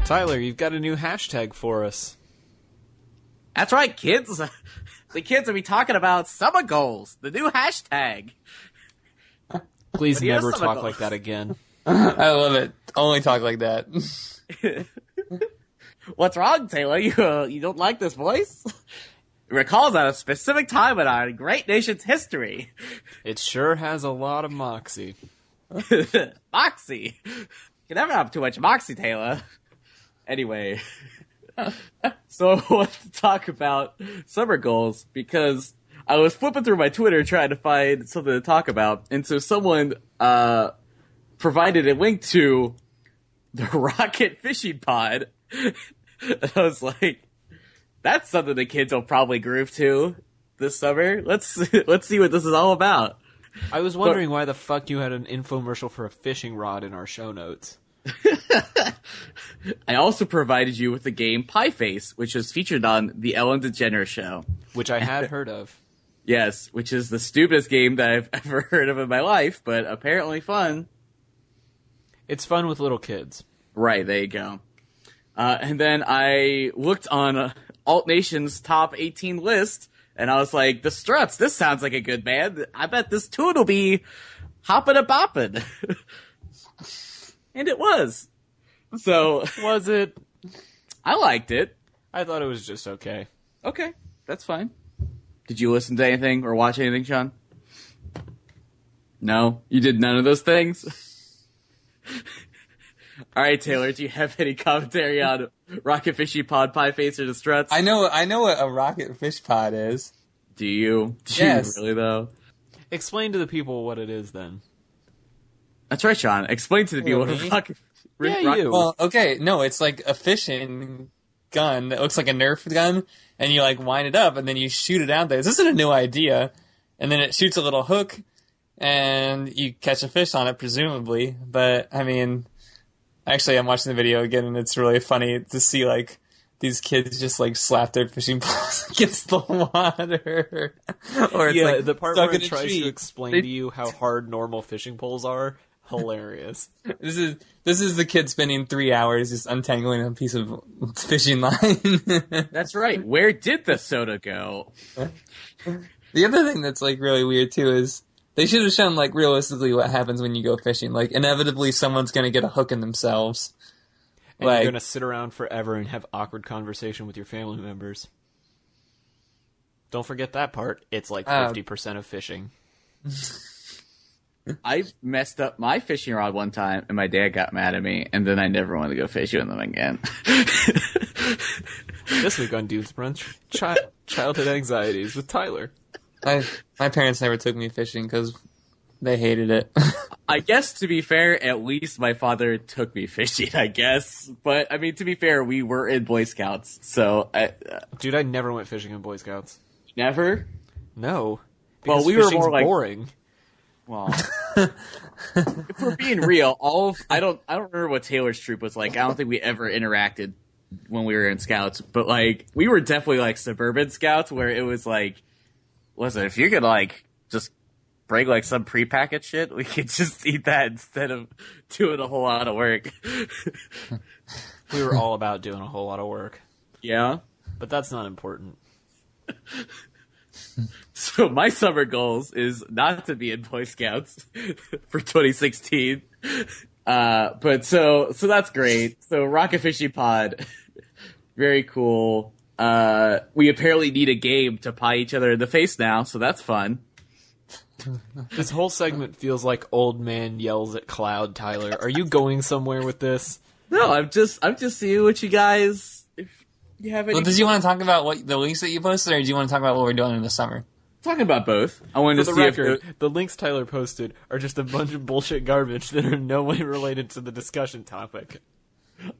Speaker 1: Tyler, you've got a new hashtag for us.
Speaker 2: That's right, kids. The kids will be talking about SummerGoals, the new hashtag.
Speaker 1: Please never talk like that again.
Speaker 3: I love it. Only talk like that.
Speaker 2: What's wrong, Taylor? You don't like this voice? It recalls at a specific time in our great nation's history.
Speaker 1: It sure has a lot of moxie.
Speaker 2: Moxie. You can never have too much moxie, Taylor. Anyway, so I want to talk about SummerGoals because I was flipping through my Twitter trying to find something to talk about, and so someone provided a link to the Rocket Fishing Pod. And I was like, that's something the kids will probably groove to this summer. Let's see what this is all about.
Speaker 1: I was wondering why the fuck you had an infomercial for a fishing rod in our show notes.
Speaker 2: I also provided you with the game Pie Face, which was featured on the Ellen DeGeneres show.
Speaker 1: Which I had heard of.
Speaker 2: Yes, which is the stupidest game that I've ever heard of in my life, but apparently fun.
Speaker 1: It's fun with little kids.
Speaker 2: Right, there you go. And then I looked on Alt Nation's top 18 list, and I was like, the Struts, this sounds like a good band. I bet this tune will be hoppin' a boppin'. And it was. So.
Speaker 1: Was it?
Speaker 2: I liked it.
Speaker 1: I thought it was just okay.
Speaker 2: Okay, that's fine. Did you listen to anything or watch anything, Sean? No? You did none of those things? Alright, Taylor, do you have any commentary on Rocket Fishy Pod, Pie Face, or the Struts?
Speaker 3: I know what a rocket fish pod is.
Speaker 2: Do you?
Speaker 3: Yes.
Speaker 2: You really, though?
Speaker 1: Explain to the people what it is, then.
Speaker 2: That's right, Sean. Explain to the people what a rocket...
Speaker 1: You.
Speaker 3: Well, okay, no, it's like a fishing gun that looks like a Nerf gun, and you like wind it up, and then you shoot it out there. This isn't a new idea. And then it shoots a little hook, and you catch a fish on it, presumably. But, I mean, actually, I'm watching the video again, and it's really funny to see, like, these kids just, like, slap their fishing poles against the water. Or it's, like,
Speaker 1: the part where it tries
Speaker 3: tree.
Speaker 1: to explain to you how hard normal fishing poles are, hilarious.
Speaker 3: This is the kid spending 3 hours just untangling a piece of fishing line.
Speaker 2: That's right. Where did the soda go?
Speaker 3: The other thing that's like really weird too is they should have shown like realistically what happens when you go fishing. Like inevitably someone's gonna get a hook in themselves.
Speaker 1: And you're gonna sit around forever and have awkward conversation with your family members. Don't forget that part. It's like 50% of fishing.
Speaker 2: I messed up my fishing rod one time, and my dad got mad at me, and then I never wanted to go fishing with them again.
Speaker 1: This week on Dude's Brunch, childhood anxieties with Tyler.
Speaker 3: My parents never took me fishing because they hated it.
Speaker 2: I guess, to be fair, at least my father took me fishing, I guess. But, I mean, to be fair, we were in Boy Scouts, so...
Speaker 1: Dude, I never went fishing in Boy Scouts.
Speaker 2: Never?
Speaker 1: No.
Speaker 2: Well,
Speaker 1: Because
Speaker 2: we were
Speaker 1: fishing's
Speaker 2: more like...
Speaker 1: boring.
Speaker 2: Well, if we're being real, I don't remember what Taylor's troop was like. I don't think we ever interacted when we were in Scouts, but like we were definitely like suburban Scouts where it was like, listen, if you could like just bring like some prepackaged shit, we could just eat that instead of doing a whole lot of work.
Speaker 1: We were all about doing a whole lot of work.
Speaker 2: Yeah,
Speaker 1: but that's not important.
Speaker 2: So my summer goals is not to be in Boy Scouts for 2016. But so that's great. So Rocket Fishy Pod, very cool. We apparently need a game to pie each other in the face now, so that's fun.
Speaker 1: This whole segment feels like old man yells at cloud. Tyler, are you going somewhere with this?
Speaker 2: No, I'm just seeing what you guys. If you have any.
Speaker 3: Well, did you want to talk about what the links that you posted, or do you want to talk about what we're doing in the summer?
Speaker 2: talking about both. I wanted
Speaker 1: For
Speaker 2: to
Speaker 1: the
Speaker 2: see
Speaker 1: record,
Speaker 2: if
Speaker 1: the links Tyler posted are just a bunch of bullshit garbage that are in no way related to the discussion topic.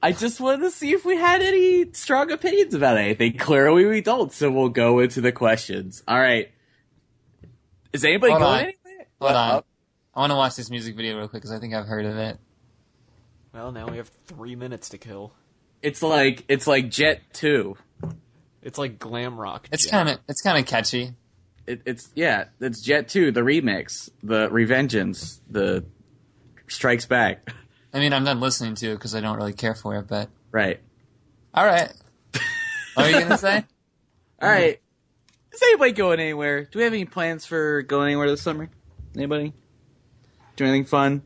Speaker 2: I just wanted to see if we had any strong opinions about anything. Clearly we don't, so we'll go into the questions. All right. Is anybody
Speaker 3: Hold
Speaker 2: going
Speaker 3: on.
Speaker 2: anywhere?
Speaker 3: Hold on. I want to watch this music video real quick because I think I've heard of it.
Speaker 1: Well, now we have 3 minutes to kill.
Speaker 2: It's like Jet 2.
Speaker 1: It's like glam rock.
Speaker 3: It's
Speaker 1: Jet.
Speaker 3: kind of catchy.
Speaker 2: It's Jet 2, the remix, the Revengeance, the Strikes Back.
Speaker 3: I mean, I'm not listening to it because I don't really care for it, but...
Speaker 2: Right.
Speaker 3: All right. What are you going to say?
Speaker 2: All right. Is anybody going anywhere? Do we have any plans for going anywhere this summer? Anybody? Do anything fun?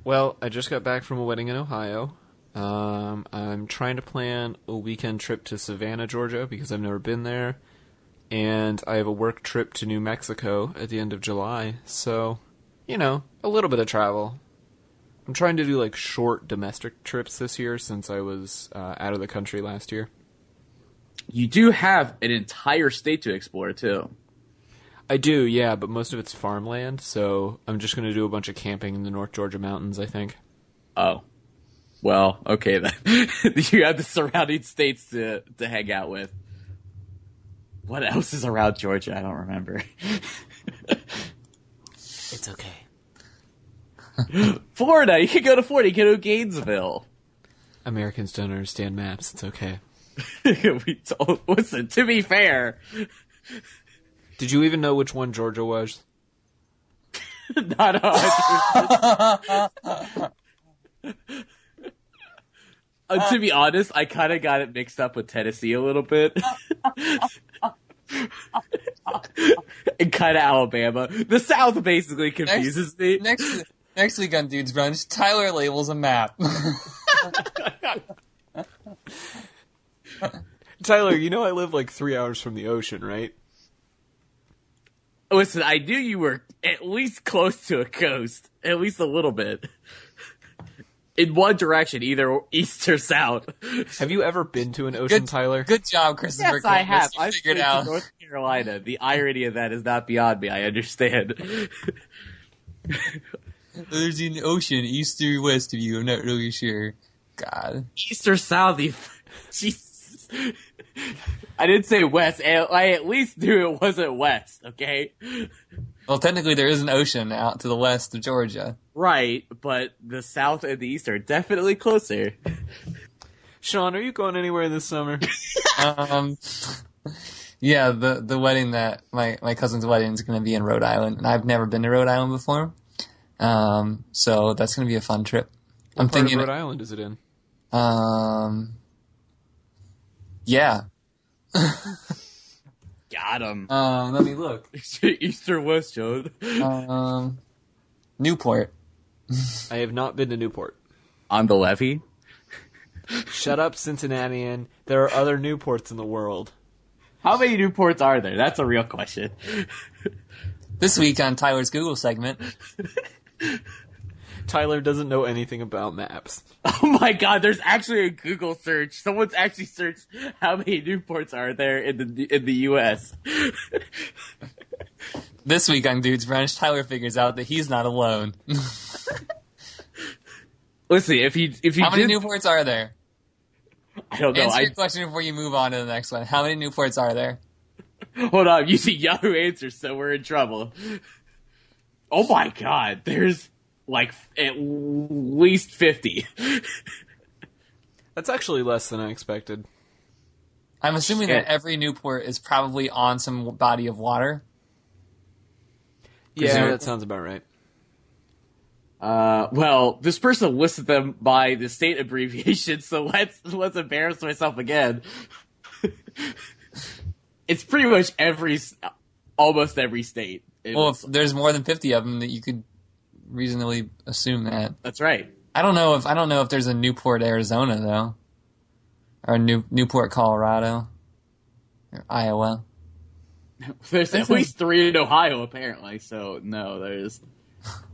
Speaker 1: Well, I just got back from a wedding in Ohio. I'm trying to plan a weekend trip to Savannah, Georgia, because I've never been there. And I have a work trip to New Mexico at the end of July. So, a little bit of travel. I'm trying to do, short domestic trips this year since I was out of the country last year.
Speaker 2: You do have an entire state to explore, too.
Speaker 1: I do, yeah, but most of it's farmland, so I'm just going to do a bunch of camping in the North Georgia mountains, I think.
Speaker 2: Oh. Well, okay then. You have the surrounding states to hang out with. What else is around Georgia? I don't remember.
Speaker 1: It's okay.
Speaker 2: Florida! You can go to Florida. You can go to Gainesville.
Speaker 1: Americans don't understand maps. It's okay.
Speaker 2: Listen, to be fair...
Speaker 1: Did you even know which one Georgia was?
Speaker 2: Not 100%. To be honest, I kind of got it mixed up with Tennessee a little bit. And kind of Alabama. The South basically confuses me.
Speaker 3: Next week on Dude's Brunch, Tyler labels a map.
Speaker 1: Tyler, I live 3 hours from the ocean, right?
Speaker 2: Listen, I knew you were at least close to a coast. At least a little bit. In one direction, either east or south.
Speaker 1: Have you ever been to an ocean, Tyler?
Speaker 3: Good job, Christopher.
Speaker 2: Yes, I have.
Speaker 3: I've
Speaker 2: figured
Speaker 3: figured out.
Speaker 2: North Carolina. The irony of that is not beyond me. I understand.
Speaker 3: There's an ocean east or west of you. I'm not really sure. God.
Speaker 2: East or south? Jesus. I didn't say west. I at least knew it wasn't west, okay?
Speaker 3: Well, technically there is an ocean out to the west of Georgia.
Speaker 2: Right, but the south and the east are definitely closer.
Speaker 1: Sean, are you going anywhere this summer?
Speaker 3: Yeah, the wedding that my cousin's wedding is going to be in Rhode Island, and I've never been to Rhode Island before. So that's going to be a fun trip.
Speaker 1: What part of Rhode Island is it in?
Speaker 3: Yeah.
Speaker 2: Got him.
Speaker 3: Let me look.
Speaker 2: East or west, Joe?
Speaker 3: Newport.
Speaker 1: I have not been to Newport.
Speaker 2: On the levee?
Speaker 1: Shut up, Cincinnatian. There are other Newports in the world.
Speaker 2: How many Newports are there? That's a real question.
Speaker 3: This week on Tyler's Google segment.
Speaker 1: Tyler doesn't know anything about maps.
Speaker 2: Oh my god, there's actually a Google search. Someone's actually searched how many Newports are there in the US.
Speaker 3: This week on Dude's Brunch, Tyler figures out that he's not alone.
Speaker 2: Listen, if you
Speaker 3: How many Newports are there?
Speaker 2: I don't know.
Speaker 3: Answer your question before you move on to the next one. How many Newports are there?
Speaker 2: Hold on, I'm using Yahoo Answers, so we're in trouble. Oh my god, there's at least 50.
Speaker 1: That's actually less than I expected.
Speaker 3: I'm assuming that every Newport is probably on some body of water.
Speaker 1: Yeah, that sounds about right.
Speaker 2: Well, this person listed them by the state abbreviation, so let's embarrass myself again. It's pretty much almost every state.
Speaker 3: Well, if there's more than 50 of them, that you could reasonably assume that.
Speaker 2: That's right.
Speaker 3: I don't know if there's a Newport, Arizona though, or Newport, Colorado, or Iowa.
Speaker 2: There's at least 3 in Ohio, apparently. So no, there's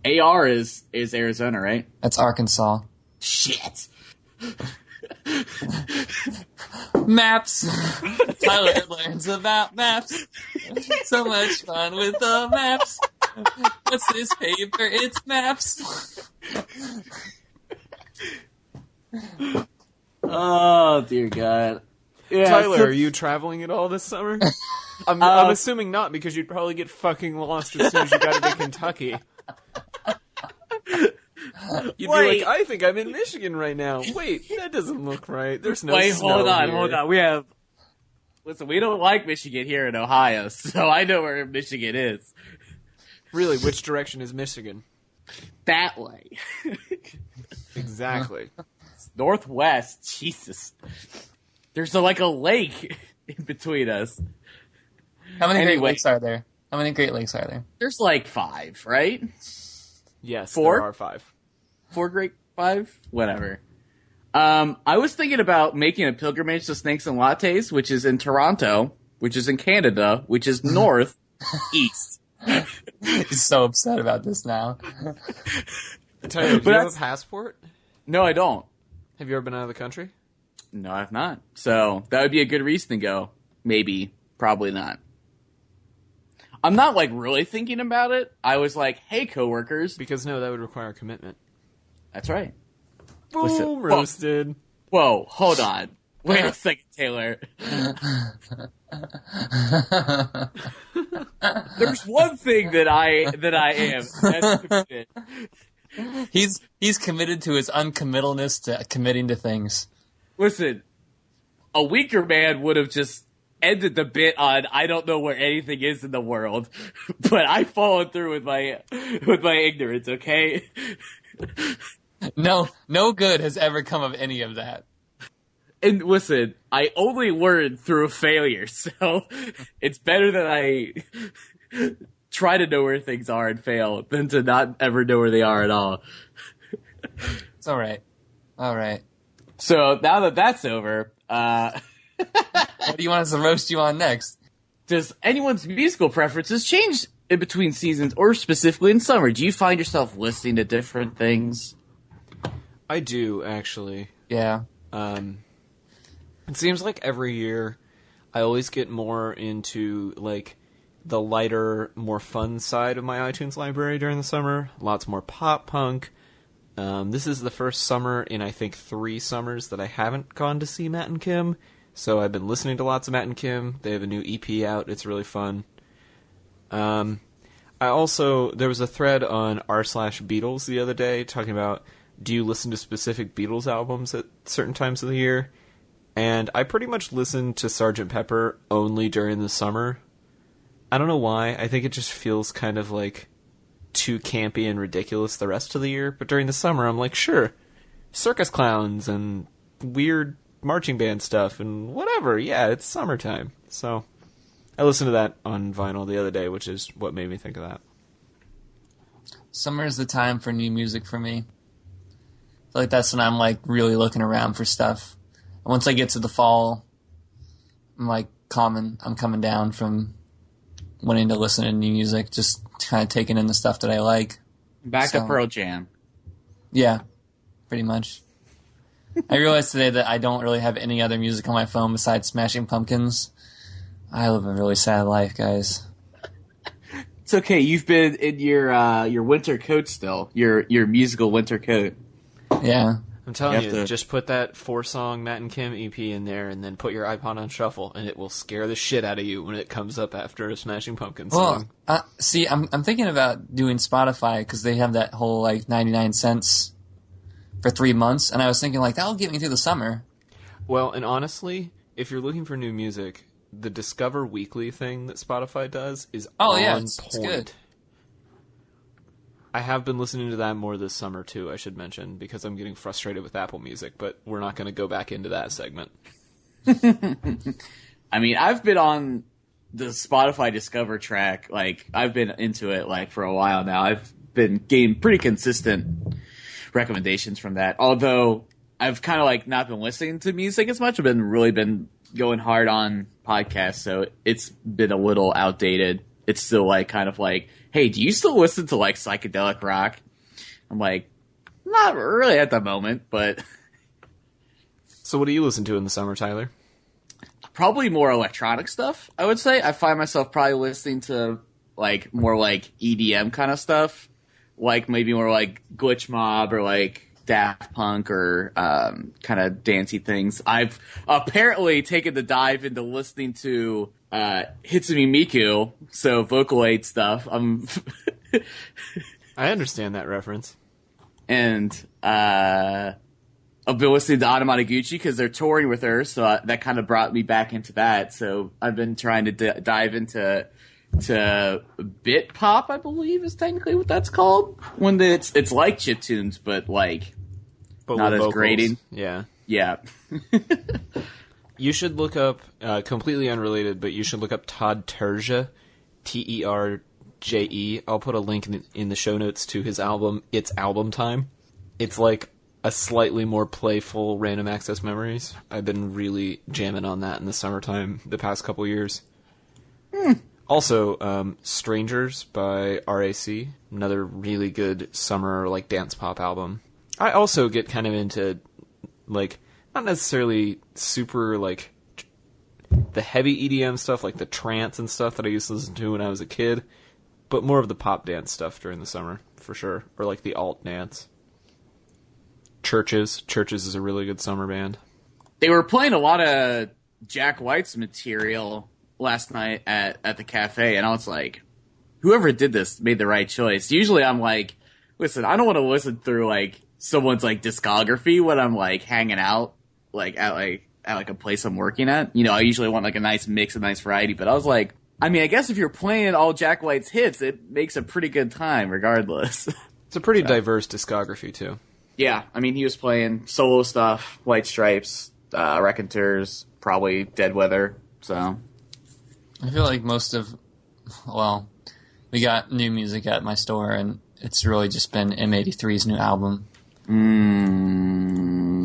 Speaker 2: AR is Arizona, right?
Speaker 3: That's Arkansas.
Speaker 2: Shit.
Speaker 3: Maps. Tyler learns about maps. So much fun with the maps. What's this paper? It's maps.
Speaker 2: Oh, dear God. Yeah,
Speaker 1: Tyler, are you traveling at all this summer? I'm assuming not, because you'd probably get fucking lost as soon as you got into Kentucky. You'd be like, I think I'm in Michigan right now. Wait, that doesn't look right. There's no snow
Speaker 2: hold
Speaker 1: here.
Speaker 2: on. Listen, we don't like Michigan here in Ohio, so I know where Michigan is.
Speaker 1: Really, which direction is Michigan?
Speaker 2: That way.
Speaker 1: Exactly.
Speaker 2: Northwest. Jesus. There's like a lake in between us.
Speaker 3: How many Great Lakes are there? There's
Speaker 2: like 5, right?
Speaker 1: Yes,
Speaker 2: 4?
Speaker 1: there are 5.
Speaker 2: 5? Whatever. I was thinking about making a pilgrimage to Snakes and Lattes, which is in Toronto, which is in Canada, which is north, east.
Speaker 3: He's so upset about this now.
Speaker 1: Tyler, do you have a passport?
Speaker 2: No, I don't.
Speaker 1: Have you ever been out of the country?
Speaker 2: No, I've not. So that would be a good reason to go. Maybe. Probably not. I'm not, like, really thinking about it. I was like, hey, coworkers.
Speaker 1: Because, no, that would require commitment.
Speaker 2: That's right.
Speaker 1: Boom,
Speaker 2: Listen,
Speaker 1: roasted.
Speaker 2: Whoa, hold on. Wait a second, Taylor. There's one thing that I am. That's committed.
Speaker 3: He's committed to his uncommittalness to committing to things.
Speaker 2: Listen, a weaker man would have just ended the bit on I don't know where anything is in the world, but I followed through with my ignorance. Okay.
Speaker 3: No good has ever come of any of that.
Speaker 2: And listen, I only learned through failure, so it's better that I try to know where things are and fail than to not ever know where they are at all.
Speaker 3: It's all right.
Speaker 2: So now that that's over,
Speaker 3: what do you want us to roast you on next?
Speaker 2: Does anyone's musical preferences change in between seasons or specifically in summer? Do you find yourself listening to different things?
Speaker 1: I do, actually.
Speaker 3: Yeah.
Speaker 1: It seems like every year I always get more into, like, the lighter, more fun side of my iTunes library during the summer. Lots more pop punk. This is the first summer in, I think, 3 summers that I haven't gone to see Matt and Kim. So I've been listening to lots of Matt and Kim. They have a new EP out. It's really fun. There was a thread on r/Beatles the other day talking about, do you listen to specific Beatles albums at certain times of the year? And I pretty much listen to Sgt. Pepper only during the summer. I don't know why. I think it just feels kind of like too campy and ridiculous the rest of the year. But during the summer, I'm like, sure, circus clowns and weird marching band stuff and whatever. Yeah, it's summertime. So I listened to that on vinyl the other day, which is what made me think of that.
Speaker 3: Summer is the time for new music for me. I feel like that's when I'm like really looking around for stuff. And once I get to the fall, I'm coming down from wanting to listen to new music, just kind of taking in the stuff that I like.
Speaker 2: Back to Pearl Jam.
Speaker 3: Yeah, pretty much. I realized today that I don't really have any other music on my phone besides Smashing Pumpkins. I live a really sad life, guys.
Speaker 2: It's okay. You've been in your winter coat still. Your musical winter coat.
Speaker 3: Yeah.
Speaker 1: I'm telling you, just put that 4-song Matt and Kim EP in there and then put your iPod on shuffle, and it will scare the shit out of you when it comes up after a Smashing Pumpkins song.
Speaker 3: See, I'm thinking about doing Spotify because they have that whole, 99 cents for 3 months, and I was thinking, that'll get me through the summer.
Speaker 1: Well, and honestly, if you're looking for new music, the Discover Weekly thing that Spotify does is on point.
Speaker 3: It's good.
Speaker 1: I have been listening to that more this summer, too, I should mention, because I'm getting frustrated with Apple Music, but we're not going to go back into that segment.
Speaker 2: I mean, I've been on the Spotify Discover track, I've been into it, for a while now. I've been getting pretty consistent recommendations from that, although I've kind of, not been listening to music as much. I've been going hard on podcasts, so it's been a little outdated. It's still, hey, do you still listen to, psychedelic rock? I'm not really at the moment, but...
Speaker 1: So what do you listen to in the summer, Tyler?
Speaker 2: Probably more electronic stuff, I would say. I find myself probably listening to like more like EDM kind of stuff, like maybe more like Glitch Mob or like Daft Punk or kind of dancey things. I've apparently taken the dive into listening to Hitsumi Miku, so Vocaloid stuff.
Speaker 1: I understand that reference.
Speaker 2: And I've been listening to Anamanaguchi because they're touring with her, so that kind of brought me back into that. So I've been trying to dive into bit pop, I believe is technically what that's called. When it's like chiptunes, but not as
Speaker 1: vocals.
Speaker 2: grating.
Speaker 1: Yeah.
Speaker 2: Yeah.
Speaker 1: You should look up, completely unrelated, but you should look up Todd Terje, Terje. I'll put a link in the show notes to his album, It's Album Time. It's like a slightly more playful Random Access Memories. I've been really jamming on that in the summertime the past couple years. Also, Strangers by RAC, another really good summer like dance pop album. I also get kind of into like not necessarily super like the heavy EDM stuff, like the trance and stuff that I used to listen to when I was a kid, but more of the pop dance stuff during the summer for sure, or like the alt dance. Churches is a really good summer band.
Speaker 2: They were playing a lot of Jack White's material last night at the cafe, and I was like, whoever did this made the right choice. Usually I'm like, listen, I don't want to listen through like someone's like discography when I'm like hanging out like at a place I'm working at. You know, I usually want like a nice mix, a nice variety, but I was like, I mean, I guess if you're playing all Jack White's hits, it makes a pretty good time regardless.
Speaker 1: It's a pretty diverse discography too.
Speaker 2: Yeah, I mean, he was playing solo stuff, White Stripes, Raconteurs, probably Dead Weather, so.
Speaker 3: I feel like we got new music at my store, and it's really just been M83's new album.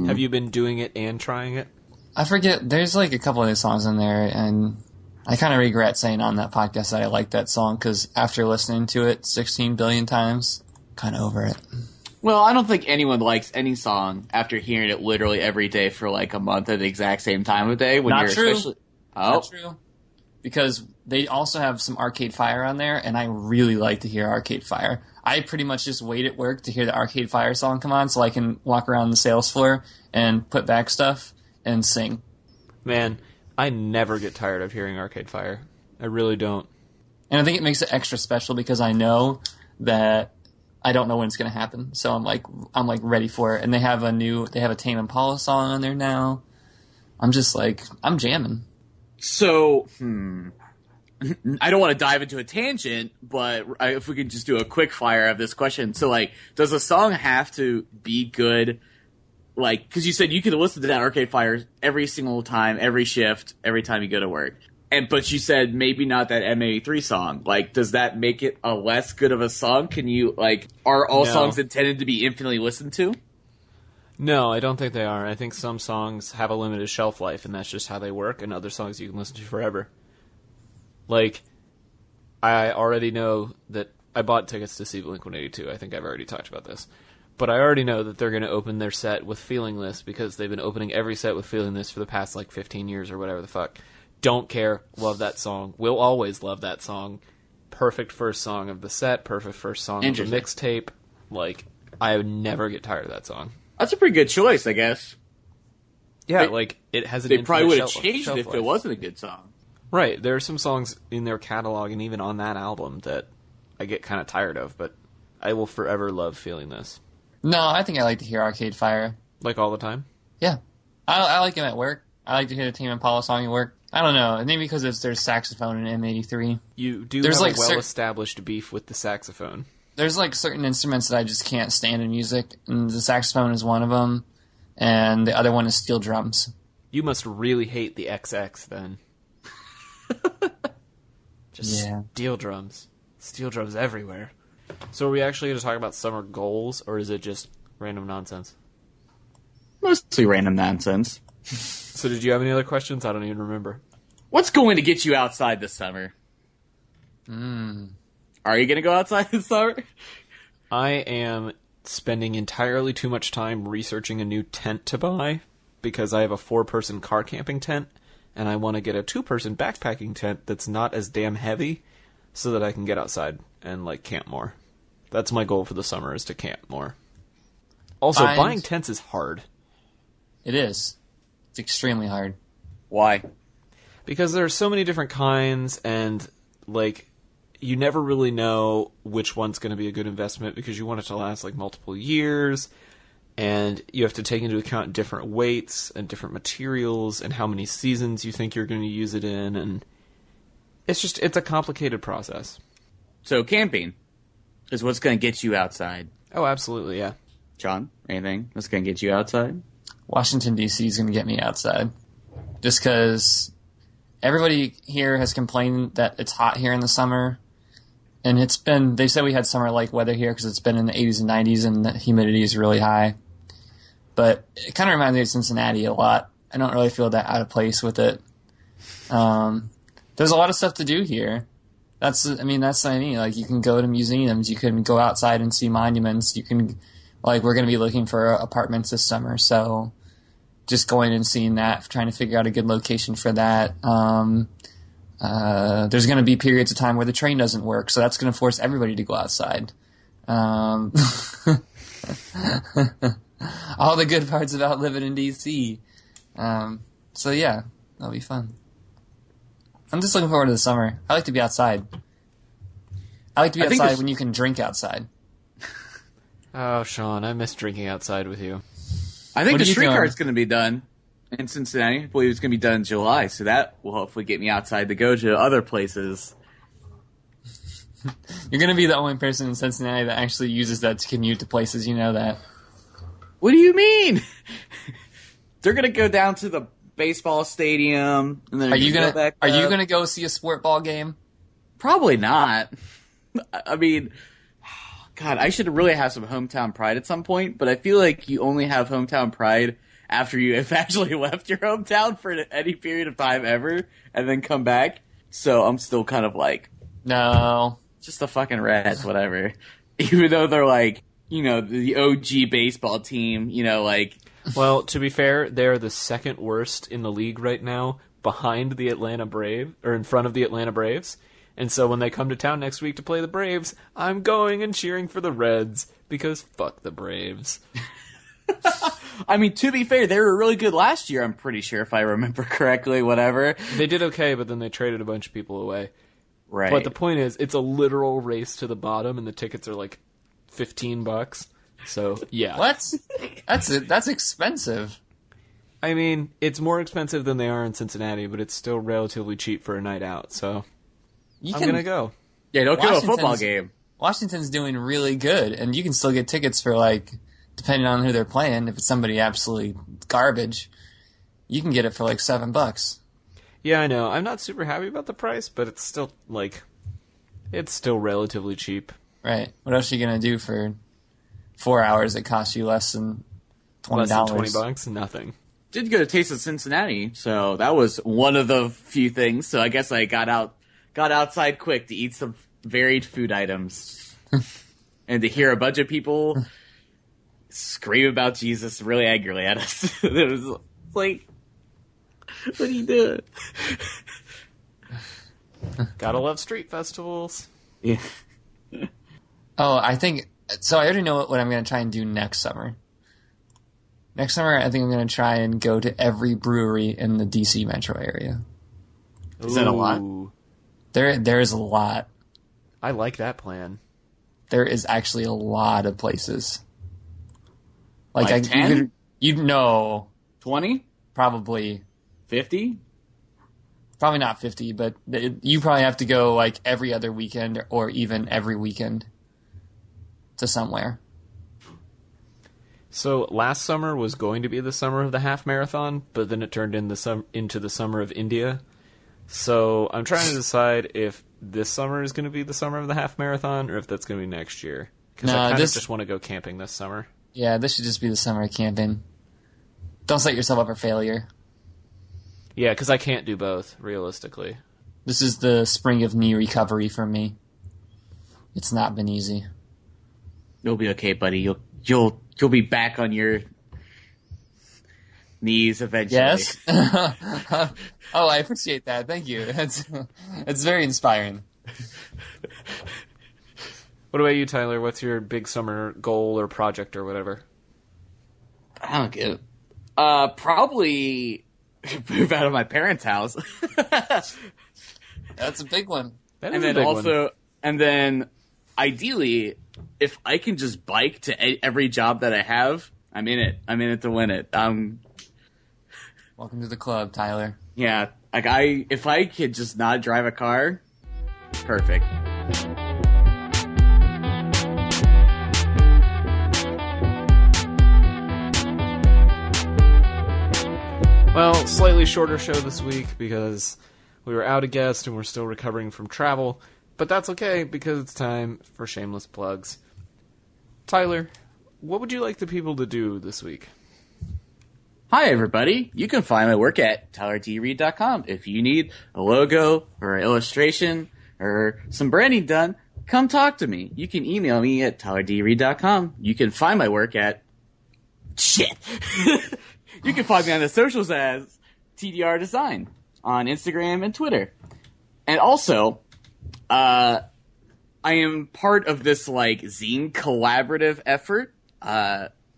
Speaker 1: Have you been doing it and trying it?
Speaker 3: I forget, there's like a couple of the songs in there, and I kind of regret saying on that podcast that I like that song, because after listening to it 16 billion times, kind of over it.
Speaker 2: Well, I don't think anyone likes any song after hearing it literally every day for like a month at the exact same time of day.
Speaker 3: Not true. Not true. Because they also have some Arcade Fire on there, and I really like to hear Arcade Fire. I pretty much just wait at work to hear the Arcade Fire song come on so I can walk around the sales floor and put back stuff and sing.
Speaker 1: Man, I never get tired of hearing Arcade Fire. I really don't.
Speaker 3: And I think it makes it extra special because I know that I don't know when it's going to happen. So I'm like ready for it. And they have a Tame Impala song on there now. I'm just like, I'm jamming.
Speaker 2: So, I don't want to dive into a tangent, but if we could just do a quick fire of this question. So, like, does a song have to be good? Like, because you said you could listen to that Arcade Fire every single time, every shift, every time you go to work. But you said maybe not that M83 song. Like, does that make it a less good of a song? Can you, like, are all songs intended to be infinitely listened to?
Speaker 1: No, I don't think they are. I think some songs have a limited shelf life, and that's just how they work, and other songs you can listen to forever. Like, I already know that I bought tickets to see Blink-182. I think I've already talked about this. But I already know that they're going to open their set with Feeling This, because they've been opening every set with Feeling This for the past, 15 years or whatever the fuck. Don't care. Love that song. Will always love that song. Perfect first song of the set. Perfect first song of the mixtape. Like, I would never get tired of that song.
Speaker 2: That's a pretty good choice, I guess.
Speaker 1: Yeah, it has an
Speaker 2: They probably would have
Speaker 1: shelf
Speaker 2: changed it if it wasn't a good song.
Speaker 1: Right. There are some songs in their catalog and even on that album that I get kind of tired of, but I will forever love Feeling This.
Speaker 3: No, I think I like to hear Arcade Fire.
Speaker 1: Like all the time?
Speaker 3: Yeah. I like him at work. I like to hear the Tame Impala song at work. I don't know. Maybe because there's saxophone in M83.
Speaker 1: You do have a well-established beef with the saxophone.
Speaker 3: There's certain instruments that I just can't stand in music, and the saxophone is one of them, and the other one is steel drums.
Speaker 1: You must really hate the XX then. Just steel drums. Steel drums everywhere. So are we actually going to talk about summer goals, or is it just random nonsense?
Speaker 2: Mostly random nonsense.
Speaker 1: So did you have any other questions? I don't even remember.
Speaker 2: What's going to get you outside this summer? Are you going to go outside this summer?
Speaker 1: I am spending entirely too much time researching a new tent to buy because I have a 4-person car camping tent, and I want to get a 2-person backpacking tent that's not as damn heavy so that I can get outside and, like, camp more. That's my goal for the summer, is to camp more. Also, buying tents is hard.
Speaker 3: It is. It's extremely hard.
Speaker 2: Why?
Speaker 1: Because there are so many different kinds, and, like, you never really know which one's going to be a good investment because you want it to last, like, multiple years, and you have to take into account different weights and different materials and how many seasons you think you're going to use it in, and it's a complicated process.
Speaker 2: So camping is what's going to get you outside.
Speaker 1: Oh, absolutely, yeah.
Speaker 2: John, anything that's going to get you outside? Washington,
Speaker 3: D.C. is going to get me outside. Just because everybody here has complained that it's hot here in the summer. And they said we had summer-like weather here because it's been in the 80s and 90s and the humidity is really high. But it kind of reminds me of Cincinnati a lot. I don't really feel that out of place with it. There's a lot of stuff to do here. That's what I mean. Like, you can go to museums. You can go outside and see monuments. You can, like, we're going to be looking for apartments this summer. So just going and seeing that, trying to figure out a good location for that. There's going to be periods of time where the train doesn't work, so that's going to force everybody to go outside. All the good parts about living in D.C. So yeah, that'll be fun. I'm just looking forward to the summer. I like to be outside. I like to be outside when you can drink outside.
Speaker 1: Oh, Sean, I miss drinking outside with you.
Speaker 2: I think the streetcar is going to be done in Cincinnati. I believe it's going to be done in July, so that will hopefully get me outside to go to other places.
Speaker 3: You're going to be the only person in Cincinnati that actually uses that to commute to places, you know that.
Speaker 2: What do you mean? They're going to go down to the baseball stadium, and then
Speaker 3: are you going to go see a sport ball game?
Speaker 2: Probably not. I mean, God, I should really have some hometown pride at some point, but I feel like you only have hometown pride after you have actually left your hometown for any period of time ever, and then come back. So I'm still kind of like,
Speaker 3: no,
Speaker 2: just the fucking Reds, whatever. Even though they're like, you know, the OG baseball team, you know, like.
Speaker 1: Well, to be fair, they're the second worst in the league right now, behind the Atlanta Braves, or in front of the Atlanta Braves. And so when they come to town next week to play the Braves, I'm going and cheering for the Reds, because fuck the Braves.
Speaker 2: I mean, to be fair, they were really good last year, I'm pretty sure, if I remember correctly, whatever.
Speaker 1: They did okay, but then they traded a bunch of people away.
Speaker 2: Right.
Speaker 1: But the point is, it's a literal race to the bottom, and the tickets are like $15. So, yeah.
Speaker 3: What? That's expensive.
Speaker 1: I mean, it's more expensive than they are in Cincinnati, but it's still relatively cheap for a night out, so I'm going to go.
Speaker 2: Yeah, don't go to a football game.
Speaker 3: Washington's doing really good, and you can still get tickets for, like, depending on who they're playing, if it's somebody absolutely garbage, you can get it for like $7.
Speaker 1: Yeah, I know. I'm not super happy about the price, but it's still, like, it's still relatively cheap.
Speaker 3: Right. What else are you going to do for 4 hours that cost you less than $20?
Speaker 1: Less than $20? Nothing.
Speaker 2: Did go to Taste of Cincinnati, so that was one of the few things. So I guess I got outside quick to eat some varied food items. And to hear a bunch of people scream about Jesus really angrily at us. It was like, what are you doing?
Speaker 1: Gotta love street festivals.
Speaker 2: Yeah.
Speaker 3: Oh, I think so. I already know what I'm going to try and do next summer. Next summer, I think I'm going to try and go to every brewery in the DC metro area.
Speaker 2: Is that a lot?
Speaker 3: There is a lot.
Speaker 1: I like that plan.
Speaker 3: There is actually a lot of places.
Speaker 2: Like 10?
Speaker 3: You'd know.
Speaker 2: 20?
Speaker 3: Probably.
Speaker 2: 50?
Speaker 3: Probably not 50, but you probably have to go like every other weekend or even every weekend to somewhere.
Speaker 1: So last summer was going to be the summer of the half marathon, but then it turned into the summer of India. So I'm trying to decide if this summer is going to be the summer of the half marathon or if that's going to be next year. Because I kind of just want to go camping this summer.
Speaker 3: Yeah, this should just be the summer of camping. Don't set yourself up for failure.
Speaker 1: Yeah, because I can't do both, realistically.
Speaker 3: This is the spring of knee recovery for me. It's not been easy.
Speaker 2: You'll be okay, buddy. You'll be back on your knees eventually.
Speaker 3: Yes. Oh, I appreciate that. Thank you. It's very inspiring.
Speaker 1: What about you, Tyler? What's your big summer goal or project or whatever?
Speaker 2: I don't get it. Probably move out of my parents' house.
Speaker 3: That's a big one.
Speaker 1: That is
Speaker 2: And
Speaker 1: a
Speaker 2: then
Speaker 1: big
Speaker 2: also,
Speaker 1: one.
Speaker 2: and then ideally, if I can just bike to every job that I have, I'm in it. I'm in it to win it.
Speaker 3: Welcome to the club, Tyler.
Speaker 2: Yeah, like if I could just not drive a car, perfect.
Speaker 1: Well, slightly shorter show this week because we were out a guest and we're still recovering from travel, but that's okay because it's time for Shameless Plugs. Tyler, what would you like the people to do this week?
Speaker 2: Hi, everybody. You can find my work at tylerdreed.com. If you need a logo or an illustration or some branding done, come talk to me. You can email me at tylerdreed.com. You can find my work at... Shit! You can find me on the socials as TDR Design on Instagram and Twitter. And also, I am part of this zine collaborative effort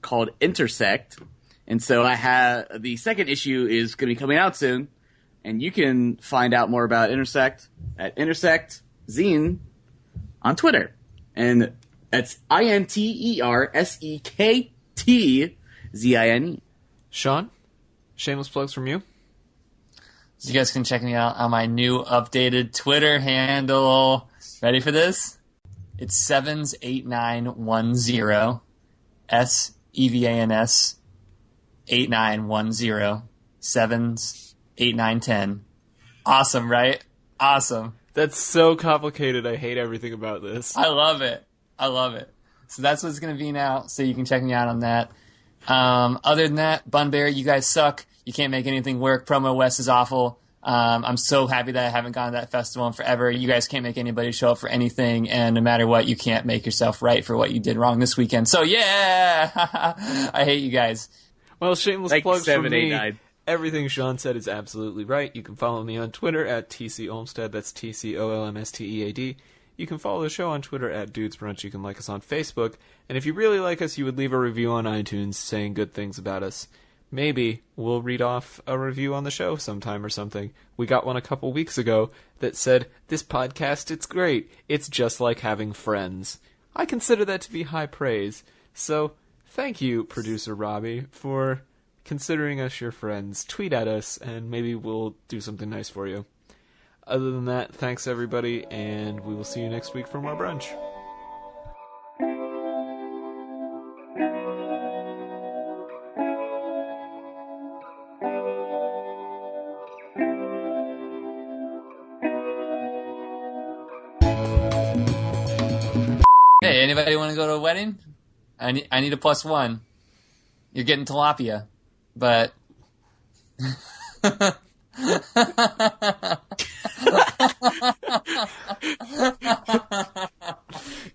Speaker 2: called Intersect. And so I have the second issue is going to be coming out soon, and you can find out more about Intersect at Intersect Zine on Twitter. And that's INTERSEKTZINE.
Speaker 1: Sean, shameless plugs from you.
Speaker 3: So you guys can check me out on my new updated Twitter handle. Ready for this? It's Sevens8910. SEVANS 8910. Sevens 8910. Awesome, right? Awesome.
Speaker 1: That's so complicated. I hate everything about this.
Speaker 3: I love it. I love it. So that's what it's going to be now. So you can check me out on that. Other than that, Bunbury, you guys suck. You can't make anything work. Promo West is awful. I'm so happy that I haven't gone to that festival in forever. You guys can't make anybody show up for anything, and no matter what, you can't make yourself right for what you did wrong this weekend. So yeah, I hate you guys.
Speaker 1: Well, shameless
Speaker 2: Like
Speaker 1: plugs from
Speaker 2: 7,
Speaker 1: me.
Speaker 2: 8, 9.
Speaker 1: Everything Sean said is absolutely right. You can follow me on Twitter at TC Olmstead. That's TCOLMSTEAD. You can follow the show on Twitter at Dudes Brunch. You can like us on Facebook. And if you really like us, you would leave a review on iTunes saying good things about us. Maybe we'll read off a review on the show sometime or something. We got one a couple weeks ago that said, "This podcast, it's great. It's just like having friends." I consider that to be high praise. So, thank you, producer Robbie, for considering us your friends. Tweet at us, and maybe we'll do something nice for you. Other than that, thanks everybody, and we will see you next week for more brunch.
Speaker 3: Hey, anybody want to go to a wedding? I need a +1. You're getting tilapia, but...